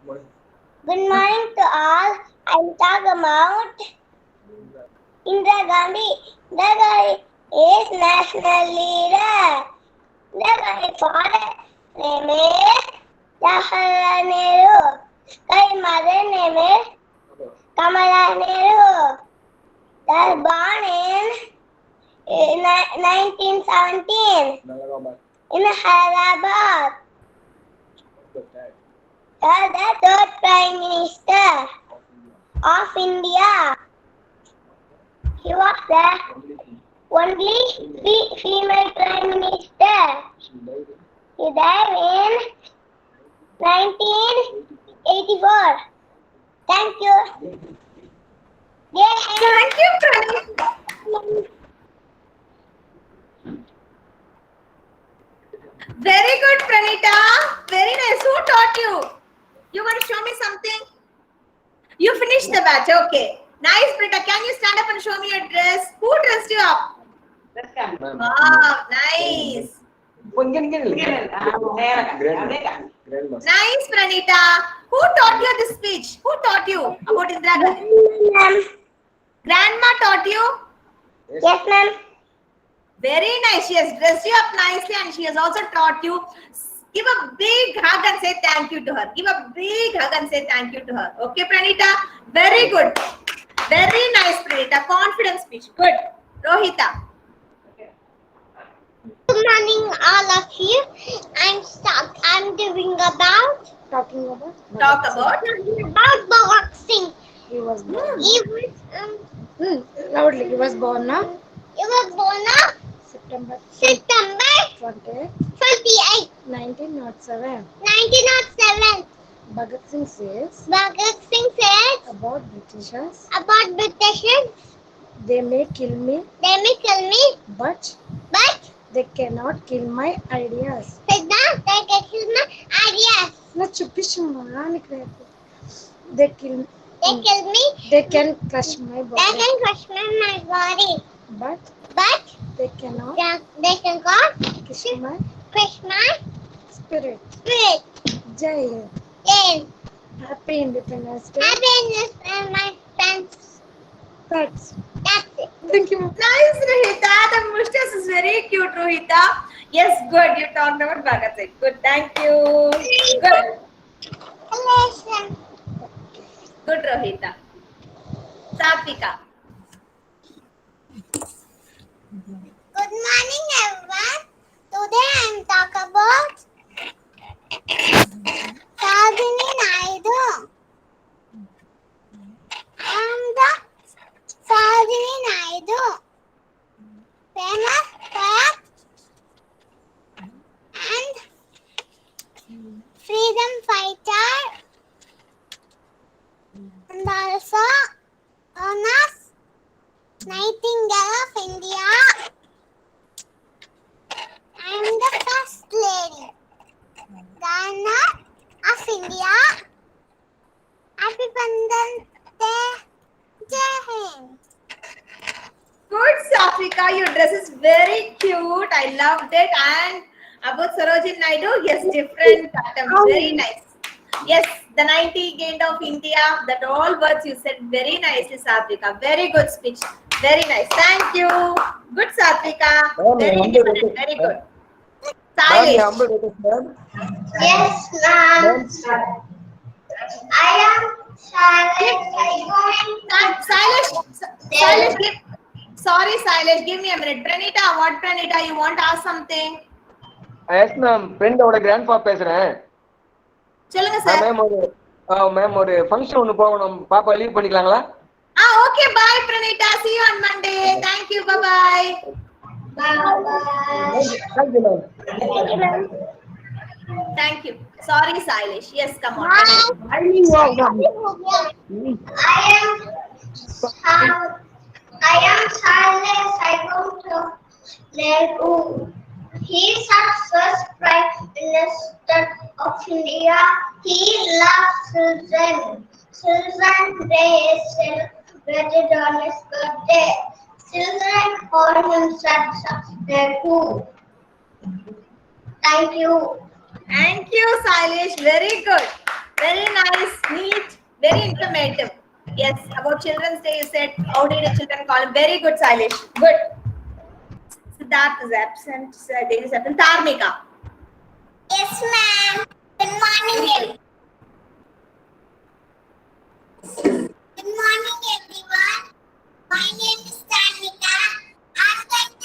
B: Good morning to all. I'm talking about Indira Gandhi. Indira Gandhi is national leader. Indira Gandhi's father name is Jawaharlal Nehru. Her mother name is Kamala Nehru. They were born in In 1917. In Hyderabad. The third Prime Minister of India. He was the only female Prime Minister. He died in 1984. Thank you.
A: Thank you, Pranita. Very good, Pranita. Very nice. Who taught you? You want to show me something? You finished the batch. Okay. Nice, Pranita. Can you stand up and show me your dress? Who dressed you up? Wow, nice. Nice, Pranita. Who taught you this speech? Who taught you about Indira Gandhi?
B: Ma'am.
A: Grandma taught you?
B: Yes, ma'am.
A: Very nice. She has dressed you up nicely and she has also taught you. Give a big hug and say thank you to her. Give a big hug and say thank you to her. Okay, Pranita? Very good. Very nice, Pranita. Confident speech. Good. Rohita.
B: Good morning, all of you. I'm doing about
E: Talking about.
A: Talk about.
B: Bhagat Singh.
E: He was born.
B: He was
E: Loudly. He was born on
B: born on
E: September
B: September
E: 20,
B: 28,
E: 1907.
B: 1907.
E: Bhagat Singh says
B: Bhagat Singh said
E: about Britishers,
B: about Britishers,
E: they may kill me,
B: they may kill me,
E: but
B: but
E: they cannot kill my ideas.
B: they can kill my ideas.
E: Na chupishamma nikrepo. They kill.
B: They kill me,
E: They can crush my
B: they
E: body,
B: can crush my body,
E: but
B: but
E: they cannot
B: they can not
E: kiss my
B: crush my
E: spirit.
B: spirit.
E: Jai Hind.
B: Then
E: Happy Independence Day.
B: happiness and my friends.
E: That's
B: That's it.
E: Thank you.
A: Nice, Rohita. The mustache is very cute, Rohita. Yes, good. You talked about Bhagat Singh. Good. Thank you. Good.
B: Listen.
A: Good, Rohita. Satvika.
B: Good morning, everyone. Today I'm talking about Sarojini Naidu. I'm the Sarojini Naidu, famous poet and freedom fighter, and also known as Nightingale of India. I'm the first lady, Governor of India. Happy Independence Day, Jai Hind.
A: Good, Satvika. Your dress is very cute. I loved it. And about Sarojini Naidu, yes, different pattern. Very nice. Yes, the 90 gained of India. That all words you said very nicely, Satvika. Very good speech. Very nice. Thank you. Good, Satvika. Very independent. Very good. Sailesh.
B: Yes, ma'am. I am
A: Sailesh, sorry, Sailesh, give me a minute. Pranita, what Pranita? You want to ask something?
G: Yes ma'am ஃப்ரெண்டோட grandpa பேசுறேன்
A: சொல்லுங்க sir.
G: Ma'am ஒரு function ஒன்று போகணும், பாப்பா leave பண்ணிக்கலாங்களா?
A: Okay, bye Pranita. See you on Monday. Thank you. Bye.
G: Thank you ma'am.
A: Thank you. Sorry, Sailesh. Yes, come on.
B: I am Sailesh. I go to Nehru. He is our first Prime Minister of India. He loves children. Children's Day is celebrated on his birthday. Children call him Nehru. Thank you.
A: Thank you, Sailesh. Very good. Very nice, neat, very informative. Yes, about Children's Day, you said, how did the children call him? Very good, Sailesh. Good. Siddharth is absent. There is absent. Tarnika.
B: Yes, ma'am. Good morning. Good morning, everyone. My name is Tarnika. I'm going to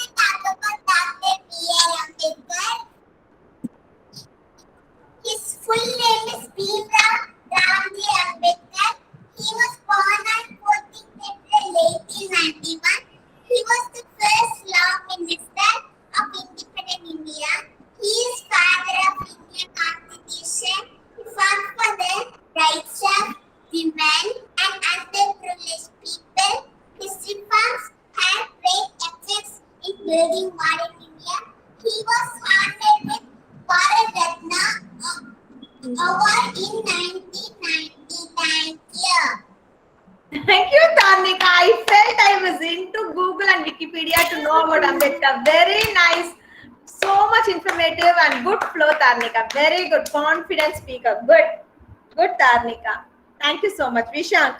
A: and Wikipedia to know about Ambedkar. Very nice. So much informative and good flow, Tarnika. Very good. Confident speaker. Good. Good, Tarnika. Thank you so much. Vishank.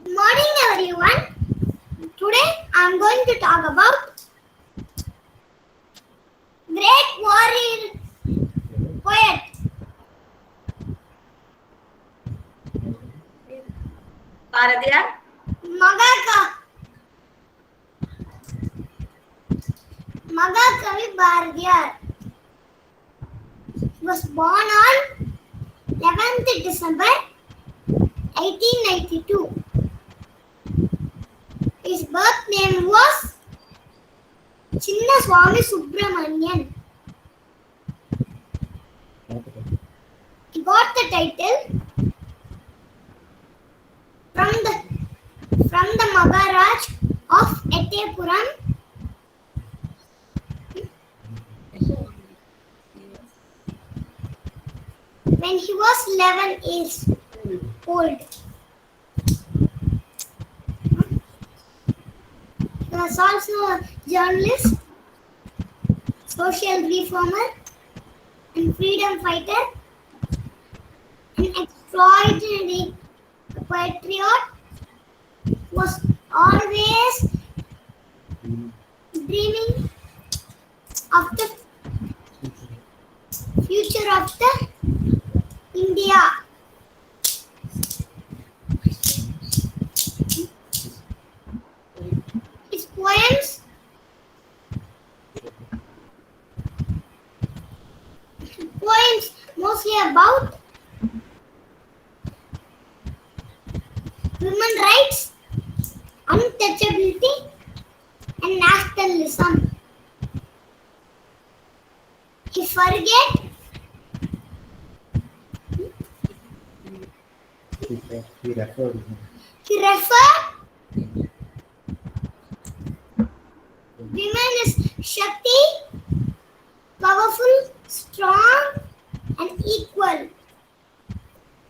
B: Good morning, everyone. Today I'm going to talk about great warrior poet.
A: Bharatiyar.
B: Magakavi Bharatiyar. He was born on 11th December 1892. His birth name was Chinna Swami Subramanian. He got the title from the Maharaj of Etepuram. When he was 11 years old. He was also a journalist, social reformer, and freedom fighter, an extraordinary patriot, was always dreaming of the future of the India. His poems mostly about women rights, untouchability, and nationalism. He forget He referred women as Shakti, powerful, strong, and equal,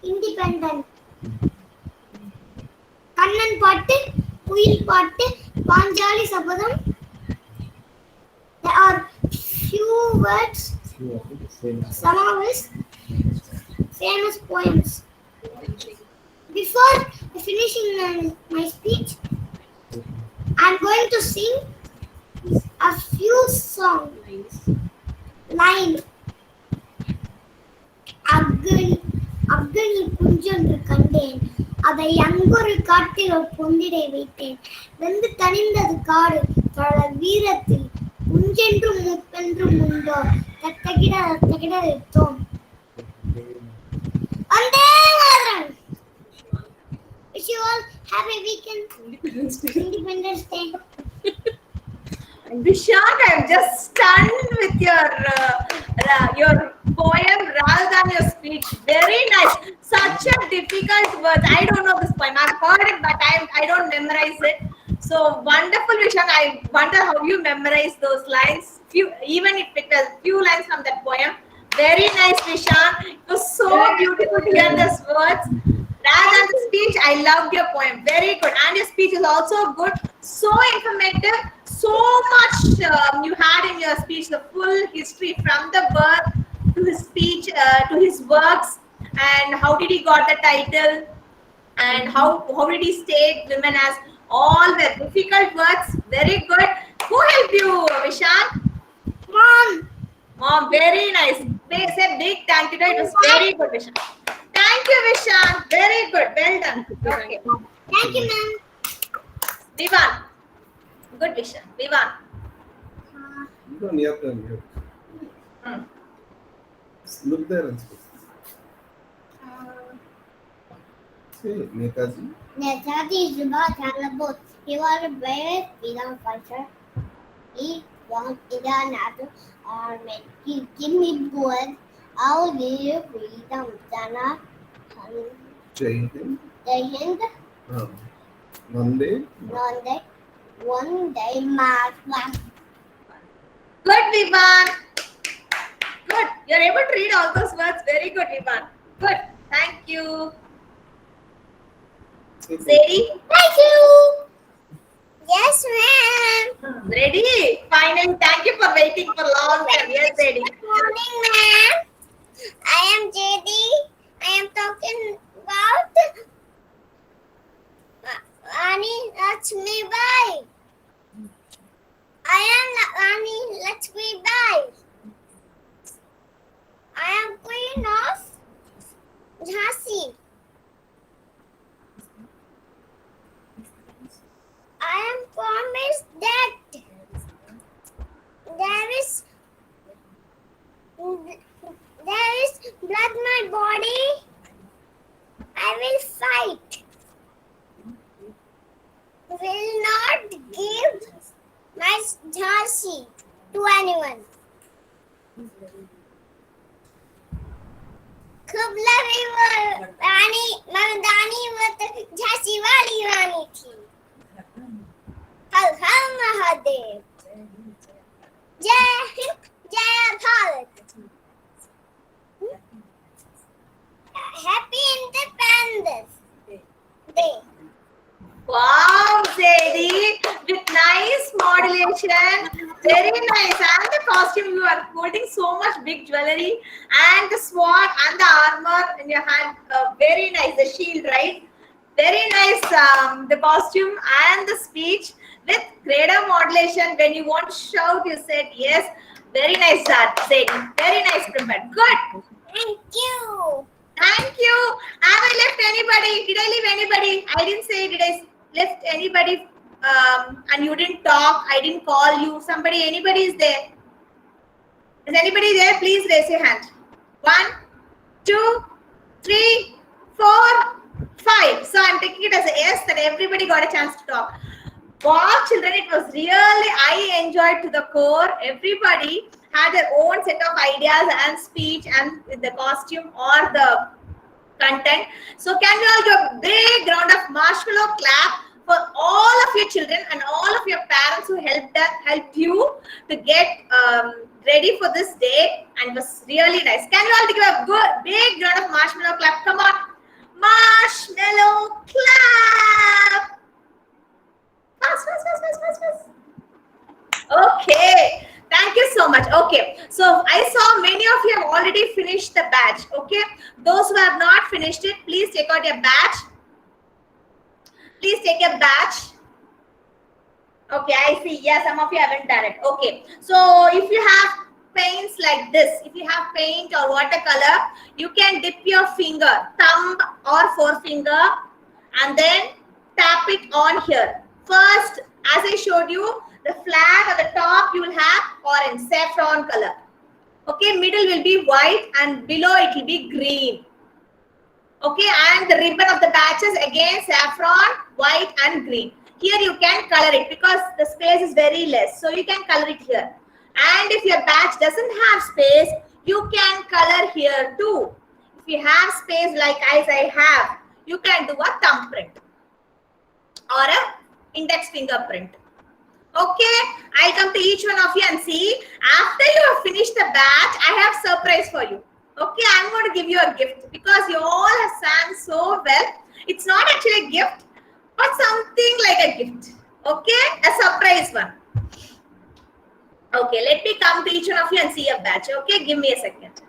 B: independent. Kannan Pattu, Kuyil Pattu, Panjali Sapadam. There are few words, some of his famous poems. Before finishing my speech, I'm going to sing a few songs. Line. அக்னி குஞ்சொன்று கண்டேன், அதை அங்கொரு காட்டில் ஒரு பொந்திடை வைத்தேன். வெந்து தணிந்தது காடு தொடர் வீரத்தில் குஞ்சென்றும் முப்பென்றும் உண்டோ தத்தகிட தத்தகிட வைத்தோம். Vande Mataram. Wish you all happy weekend. Independence Day.
A: Vishank, I'm just stunned with your poem rather than your speech. Very nice. Such a difficult words. I don't know this poem. I've heard it, but I don't memorize it. So wonderful, Vishank. I wonder how you memorize those lines. Even if it was few lines from that poem. Very nice, Vishank. It was so beautiful to hear those words. Rather than the speech, I loved your poem. Very good. And your speech is also good. So informative. So much you had in your speech. The full history from the birth to his speech, to his works, and how did he got the title, and how did he state women as all the difficult words. Very good. Who helped you, Vishank? Mom, very nice. Say big thank you. It was very good, Vishank. Thank you, Vishank. Very good. Well done. Okay.
B: Thank you, ma'am.
A: Vivan. Good, Vishank. Vivan.
H: You don't have to unmute. Look there and speak. Say, Netaji.
B: Netaji Subhash Chandra Bose. He was a brave freedom fighter. He won Indian National Army. He gave me words. I'll give freedom, Jana.
H: Jai Hind.
B: Jai Hind.
H: Vande.
B: One day, Mahatma.
A: Good, Vivan. good. You're able to read all those words. Very good, Ivan. Good. Thank you. Sadie,
B: Thank you. Yes, ma'am.
A: ready? Finally, thank you for waiting for long time. Yes, Sadie.
B: Good morning, ma'am. I am JD. I am talking about Rani Lakshmi Bai. I am Rani Lakshmi Bai. I am Queen of Jhansi. I am promised that there is blood in my body. I will fight. Will not give my Jhansi to anyone. खुबला भी वो रानी मर्दानी वो तो झांसी वाली रानी थी. हर हर महादेव. जय हिंद जय Bharat. Happy Independence Day.
A: Wow, Sadie, with nice modulation. Very nice. And the costume, you are holding so much big jewelry, and the sword and the armor in your hand. Very nice. The shield, right? Very nice. The costume and the speech with greater modulation. When you want to shout, you said yes. Very nice, Sadie. Very nice, prepared. Good.
B: Thank you.
A: Thank you. Have I left anybody? Did I leave anybody? I didn't say, did I left anybody? And you didn't talk. I didn't call you. Somebody, anybody is there? Is anybody there? Please raise your hand. 1, 2, 3, 4, 5. So I'm taking it as a yes that everybody got a chance to talk. Wow, children, it was really, I enjoyed to the core. Everybody had their own set of ideas and speech and the costume or the content. So can we all give a big round of marshmallow clap for all of your children and all of your parents who helped you to get ready for this day, and it was really nice. Can we all give a good big round of marshmallow clap? Come on. Marshmallow clap. Fast. Okay. Thank you so much. Okay. So I saw many of you have already finished the badge. Okay. Those who have not finished it, please take out your badge. Please take your badge. Okay, I see. Yeah, some of you haven't done it. Okay. So if you have paints like this, if you have paint or watercolor, you can dip your finger, thumb or forefinger, and then tap it on here. First, as I showed you, the flag at the top you will have orange, saffron color. Okay, middle will be white and below it will be green. Okay, and the ribbon of the patches again saffron, white and green. Here you can color it because the space is very less. So you can color it here. And if your batch doesn't have space, you can color here too. If you have space like as I have, you can do a thumbprint or a index fingerprint. Okay, I'll come to each one of you and see. After you have finished the batch, I have surprise for you. Okay, I'm going to give you a gift because you all have sang so well. It's not actually a gift, but something like a gift. Okay, a surprise one. Okay, let me come to each one of you and see a batch. Okay, give me a second.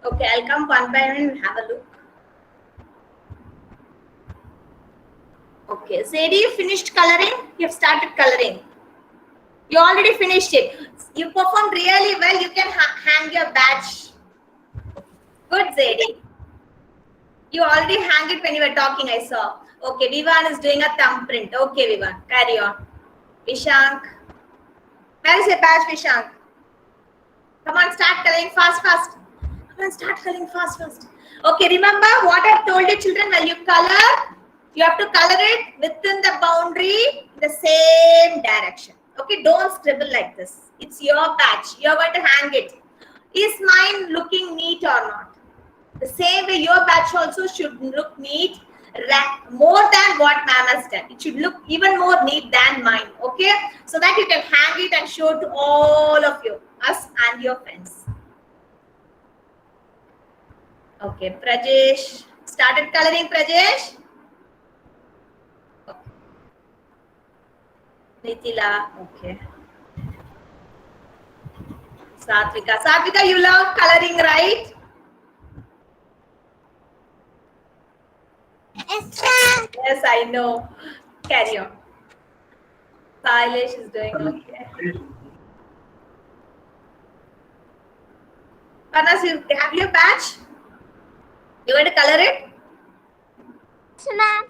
A: Okay, I'll come one by one and have a look. Okay, Sadie, you finished coloring? You have started coloring. You already finished it. You performed really well. You can hang your badge. Good, Zadie. You already hang it when you were talking, I saw. Okay, Vivan is doing a thumbprint. Okay, Vivan, carry on. Vishank. Where is your badge, Vishank? Come on, start coloring fast. Come on, start coloring fast. Okay, remember what I told you, children, when you color, you have to color it within the boundary, the same direction. Okay, don't scribble like this. It's your badge. You're going to hang it. Is mine looking neat or not? The same way your badge also should look neat, more than what ma'am has done. It should look even more neat than mine. Okay, so that you can hang it and show to all of you, us and your friends. Okay, Prajesh. Started coloring, Prajesh? Okay. Nitila, okay. Satvika, you love coloring, right? Yes, I know. Carry on. Sailesh is doing okay. Panas, you have your badge? You want to color it?
B: Yes, ma'am.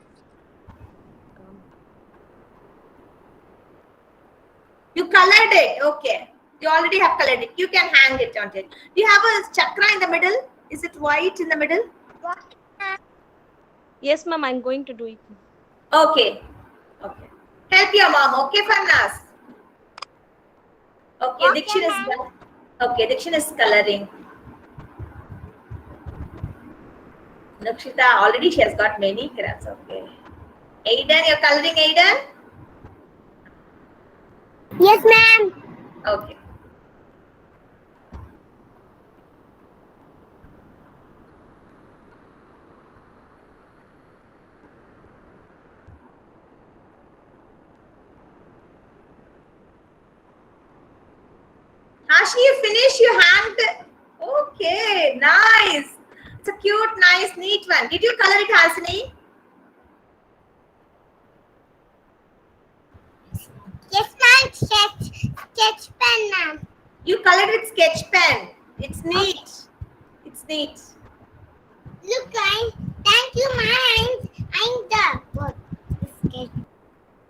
A: You colored it. Okay. You already have colored it. You can hang it on it. Do you have a chakra in the middle? Is it white in the middle?
I: Yes, ma'am, I'm going to do it.
A: Okay. Okay. Help your mom. Okay, Farnas. Okay,
B: Okay,
A: Dikshin is done. Okay, Dikshin is coloring. Nakshita, already she has got many crayons. Okay. Aiden, you're coloring, Aiden?
B: Yes, ma'am.
A: Okay. Ashni, you finished? You hanged? Okay, nice. It's a cute, nice, neat one. Did you color it, Hasini?
B: Yes, ma'am. Sketch pen, ma'am.
A: You colored with sketch pen. It's neat. It's neat.
B: Look, thank you, ma'am. I'm the sketch.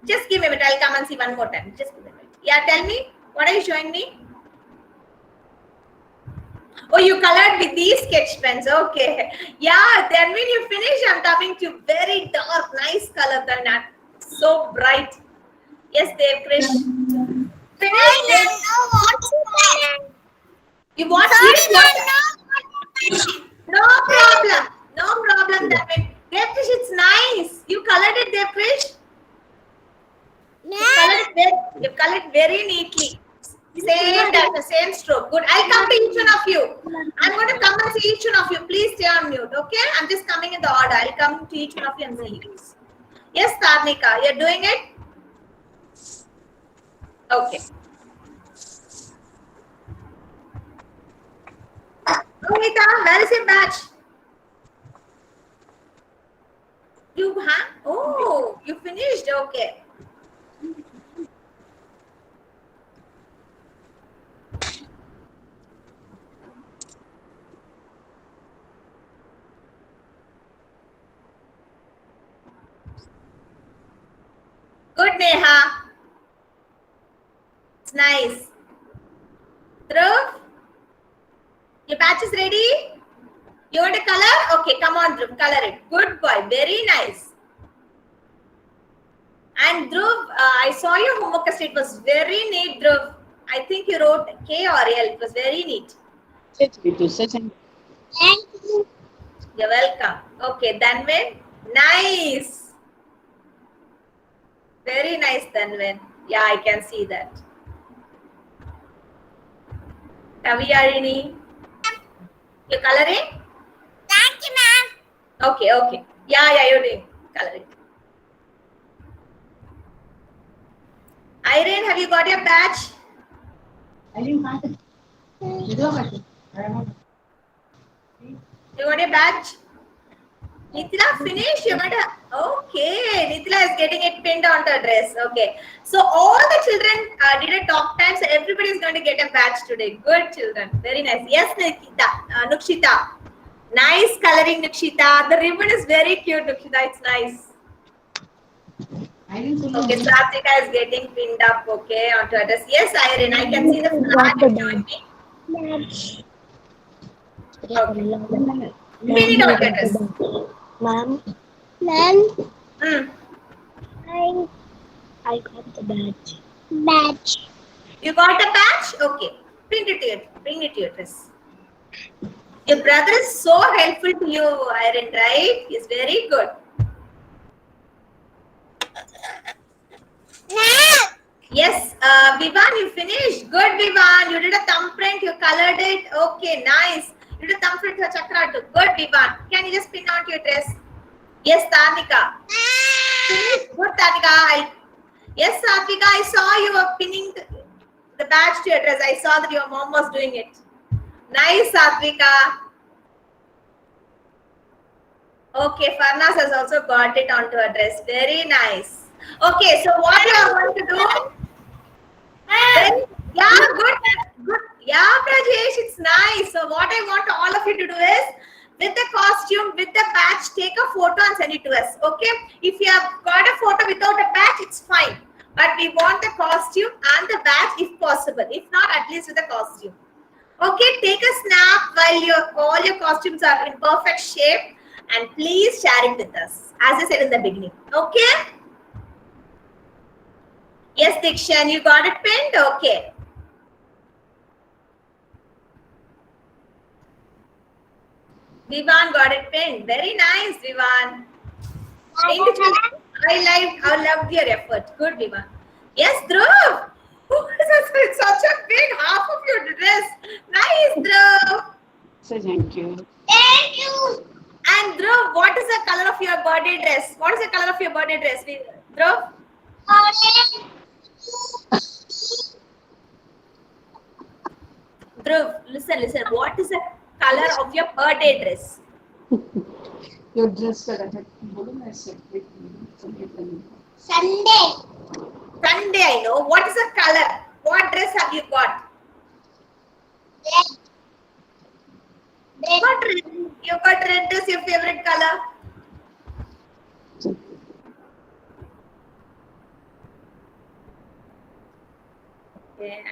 A: Just give me a minute. I'll come and see one more time. Just give me a minute. Yeah, tell me. What are you showing me? Oh, you colored with these sketch pens. Okay. Yeah, then when you finish, I'm coming to very dark, nice color than that. So bright. Yes, Dev Krish. Finish, Dev. You want No problem. No problem, Dev. Dev Krish, it's nice. You colored it, Dev Krish. You colored very neatly. Same stroke. Good. I'll come to each one of you. I'm going to come and see each one of you. Please stay on mute. Okay? I'm just coming in the order. I'll come to each one of you and see you. Yes, Tarnika, you're doing it? Okay. Rohita, where is your badge? You have? Oh, you finished. Okay. Good, Neha. It's nice. Dhruv, your batch is ready? You want to color? Okay, come on, Dhruv, color it. Good boy, very nice. And Dhruv, I saw your homework. It was very neat, Dhruv. I think you wrote K or L. It was very neat.
B: Thank you.
A: You're welcome. Okay, Dhanvin. Nice. Very nice, Dhanvin. Yeah, I can see that. Kaviyarini. You're coloring?
B: Thank you, ma'am.
A: Okay. Yeah, you're doing coloring. Irene, have you got your badge? You got your badge? Nitila, finish. You're gonna. Okay, Nitila is getting it pinned onto her dress. Okay, so all the children did a top time, so everybody is going to get a badge today. Good children, very nice. Yes, Nikita, Nukshita, nice coloring, Nukshita. The ribbon is very cute, Nukshita. It's nice. Okay, Satvika is getting pinned up. Okay, onto her dress. Yes, Irene, I can see the flag you're showing me. Okay. Pin it onto your dress.
E: Ma'am,
A: Hmm.
E: I got the badge.
A: You got a badge? Okay. Bring it to your dress. Your brother is so helpful to you, Irene, right? He's very good. Yes, Vivan, you finished. Good, Vivan. You did a thumbprint. You colored it. Okay, nice. You did a thumbprint for chakra too. Good, Vivan. Can you just pin onto your dress? Yes, Tanika. Finished. Good, Tanika. Yes, Satvika, I saw you were pinning the badge to your dress. I saw that your mom was doing it. Nice, Satvika. Okay, Farnas has also got it onto her dress. Very nice. Okay, so what you are going to do? Yeah, good. Yeah, Prajesh, it's nice. So what I want all of you to do is, with the costume, with the badge, take a photo and send it to us. Okay? If you have got a photo without a badge, it's fine. But we want the costume and the badge if possible. If not, at least with the costume. Okay, take a snap while all your costumes are in perfect shape, and please share it with us, as I said in the beginning. Okay? Yes, Dikshan, you got it pinned? Okay. Vivan got it pinned. Very nice, Vivan. I loved your effort. Good, Vivan. Yes, Dhruv. It's such a big half of your dress. Nice, Dhruv.
I: So thank you.
B: Thank you.
A: And Dhruv, what is the color of your birthday dress? What is the color of your birthday dress, Dhruv? Dhruv, listen. What is the color of your birthday dress?
I: Your dress that I had
B: Sunday.
A: Sunday, I know. What is the color? What dress have you got?
B: Red.
A: What red? You got red dress, your favorite color? Okay,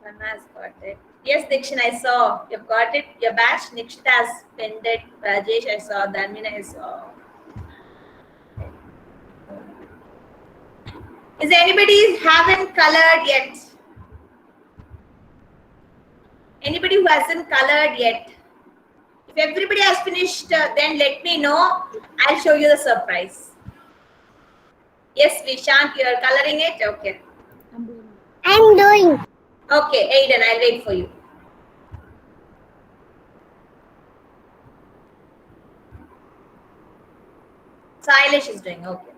A: Farnas got it. Yes, Dikshan, I saw. You've got it. Your badge, Nikshita has pinned it. Rajesh, I saw. Dharmina, I saw. Is anybody haven't colored yet? Anybody who hasn't colored yet? If everybody has finished, then let me know. I'll show you the surprise. Yes, Vishant, you are coloring it? Okay.
B: I'm doing.
A: Okay, Aiden, I'll wait for you. Silesh is doing, okay.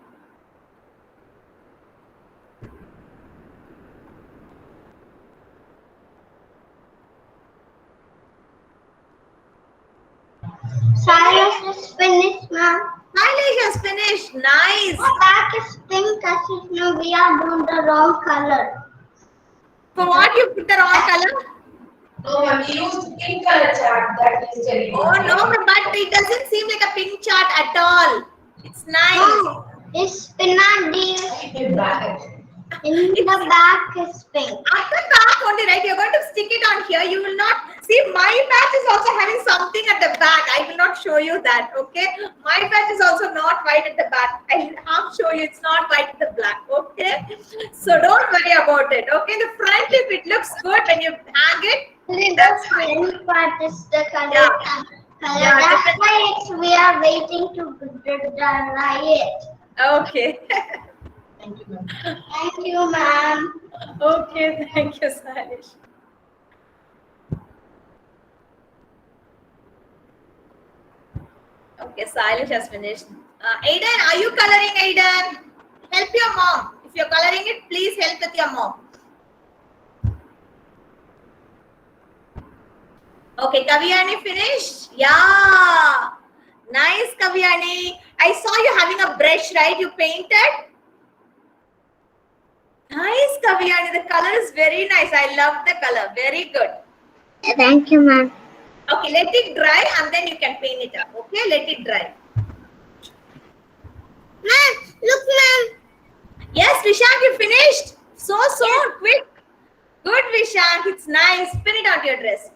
B: Silas is finished, ma'am.
A: Silesh has finished. Nice.
B: The back is pink as if no, we are doing the wrong color.
A: For what you put the wrong color?
J: No, ma'am, we used pink color chart. That is very
A: Oh no, but it doesn't seem like a pink chart at all. It's nice.
B: No, it's pinadi. In the back is pink.
A: At the back only, right? You're going to stick it on here. You will not see my patch is also having something at the back. I will not show you that. Okay, my patch is also not white at the back. I will show you it's not white at the back. Okay, so don't worry about it. Okay, the front, if it looks good when you hang it, that's fine.
B: Any part is the color.
A: Yeah. Yeah,
B: That's why we are waiting to dry it.
A: Okay.
J: Thank you, ma'am.
B: Thank you, ma'am.
A: Okay, thank you, Salish. Okay, Salish has finished. Aiden, are you coloring, Aiden? Help your mom. If you're coloring it, please help with your mom. Okay, Kavyani finished? Yeah. Nice, Kavyani. I saw you having a brush, right? You painted? Nice, Kavyani. The color is very nice. I love the color. Very good.
B: Thank you, ma'am.
A: Okay, let it dry and then you can paint it up. Okay, let it dry.
B: Ma'am, look, ma'am.
A: Yes, Vishank, you finished? So quick. Good, Vishank. It's nice. Pin it onto your dress.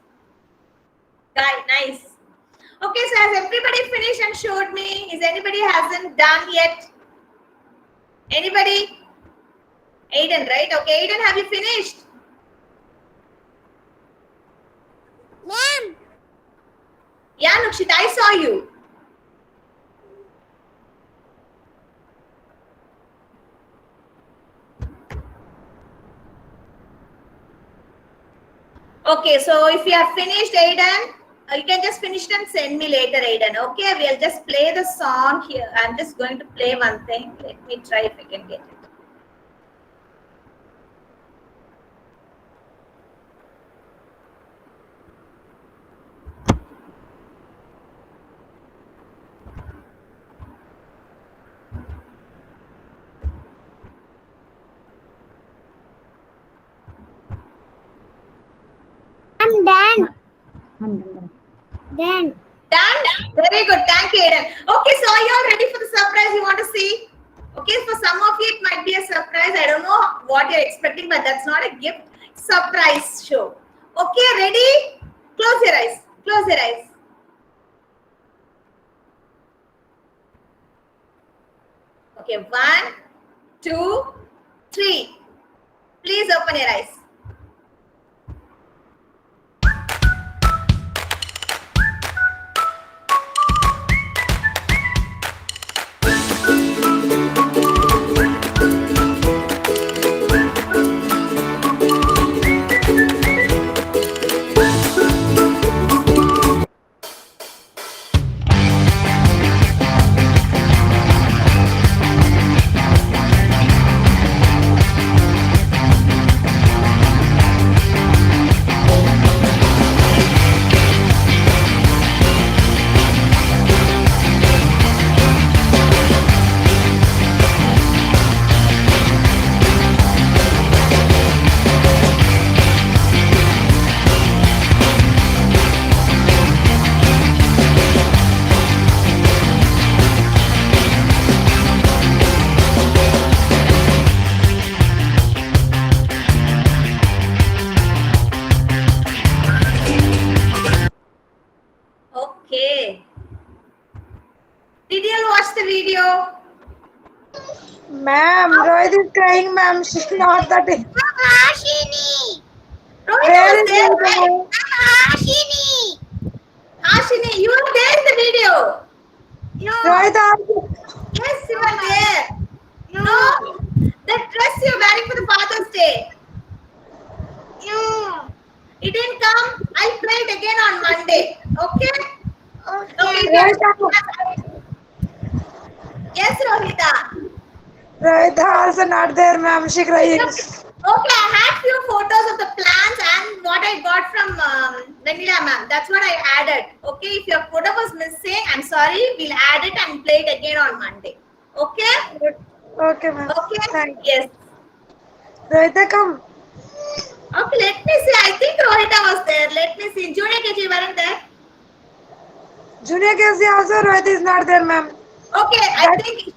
A: Nice. Okay, so has everybody finished and showed me? Is anybody hasn't done yet? Anybody? Aiden, right? Okay, Aiden, have you finished?
B: Ma'am.
A: Yeah, Nukshita, I saw you. Okay, so if you have finished, Aiden, you can just finish it and send me later, Aiden. Okay, we'll just play the song here. I'm just going to play one thing. Let me try if I can get it.
B: I'm done. Done.
A: Done? Very good. Thank you, Aiden. Okay, so are you all ready for the surprise you want to see? Okay, for some of you it might be a surprise. I don't know what you're expecting, but that's not a gift. Surprise show. Okay, ready? Close your eyes. Close your eyes. Okay, 1, 2, 3. Please open your eyes. Okay. Did you all watch the video?
J: Ma'am, Rohit is crying, ma'am. She's not that.
B: Hashini.
A: Rohit
J: Where
A: was
J: is
A: there,
J: the
A: right?
B: Hashini.
A: Hashini, you were there in the video.
B: No.
J: Rohit also.
A: Yes, you were there. No. The dress you're wearing for the Father's Day.
B: No.
A: It didn't come. I'll play it again on Monday. Okay?
B: Okay.
J: Rohit,
A: Yes, Rohita.
J: Rohit also not there, ma'am. She crying.
A: Okay, I had few photos of the plants and what I got from Vanilla ma'am. That's what I added. Okay, if your photo was missing, I'm sorry. We'll add it and play it again on Monday. Okay?
J: Okay, ma'am.
A: Okay?
J: Thank you.
A: Yes.
J: Rohit, come.
A: Okay, let me see. I think Rohita was there. Let me see. Junior KG weren't there.
J: Junior KC also, Rohit is not there, ma'am.
A: Okay, I think she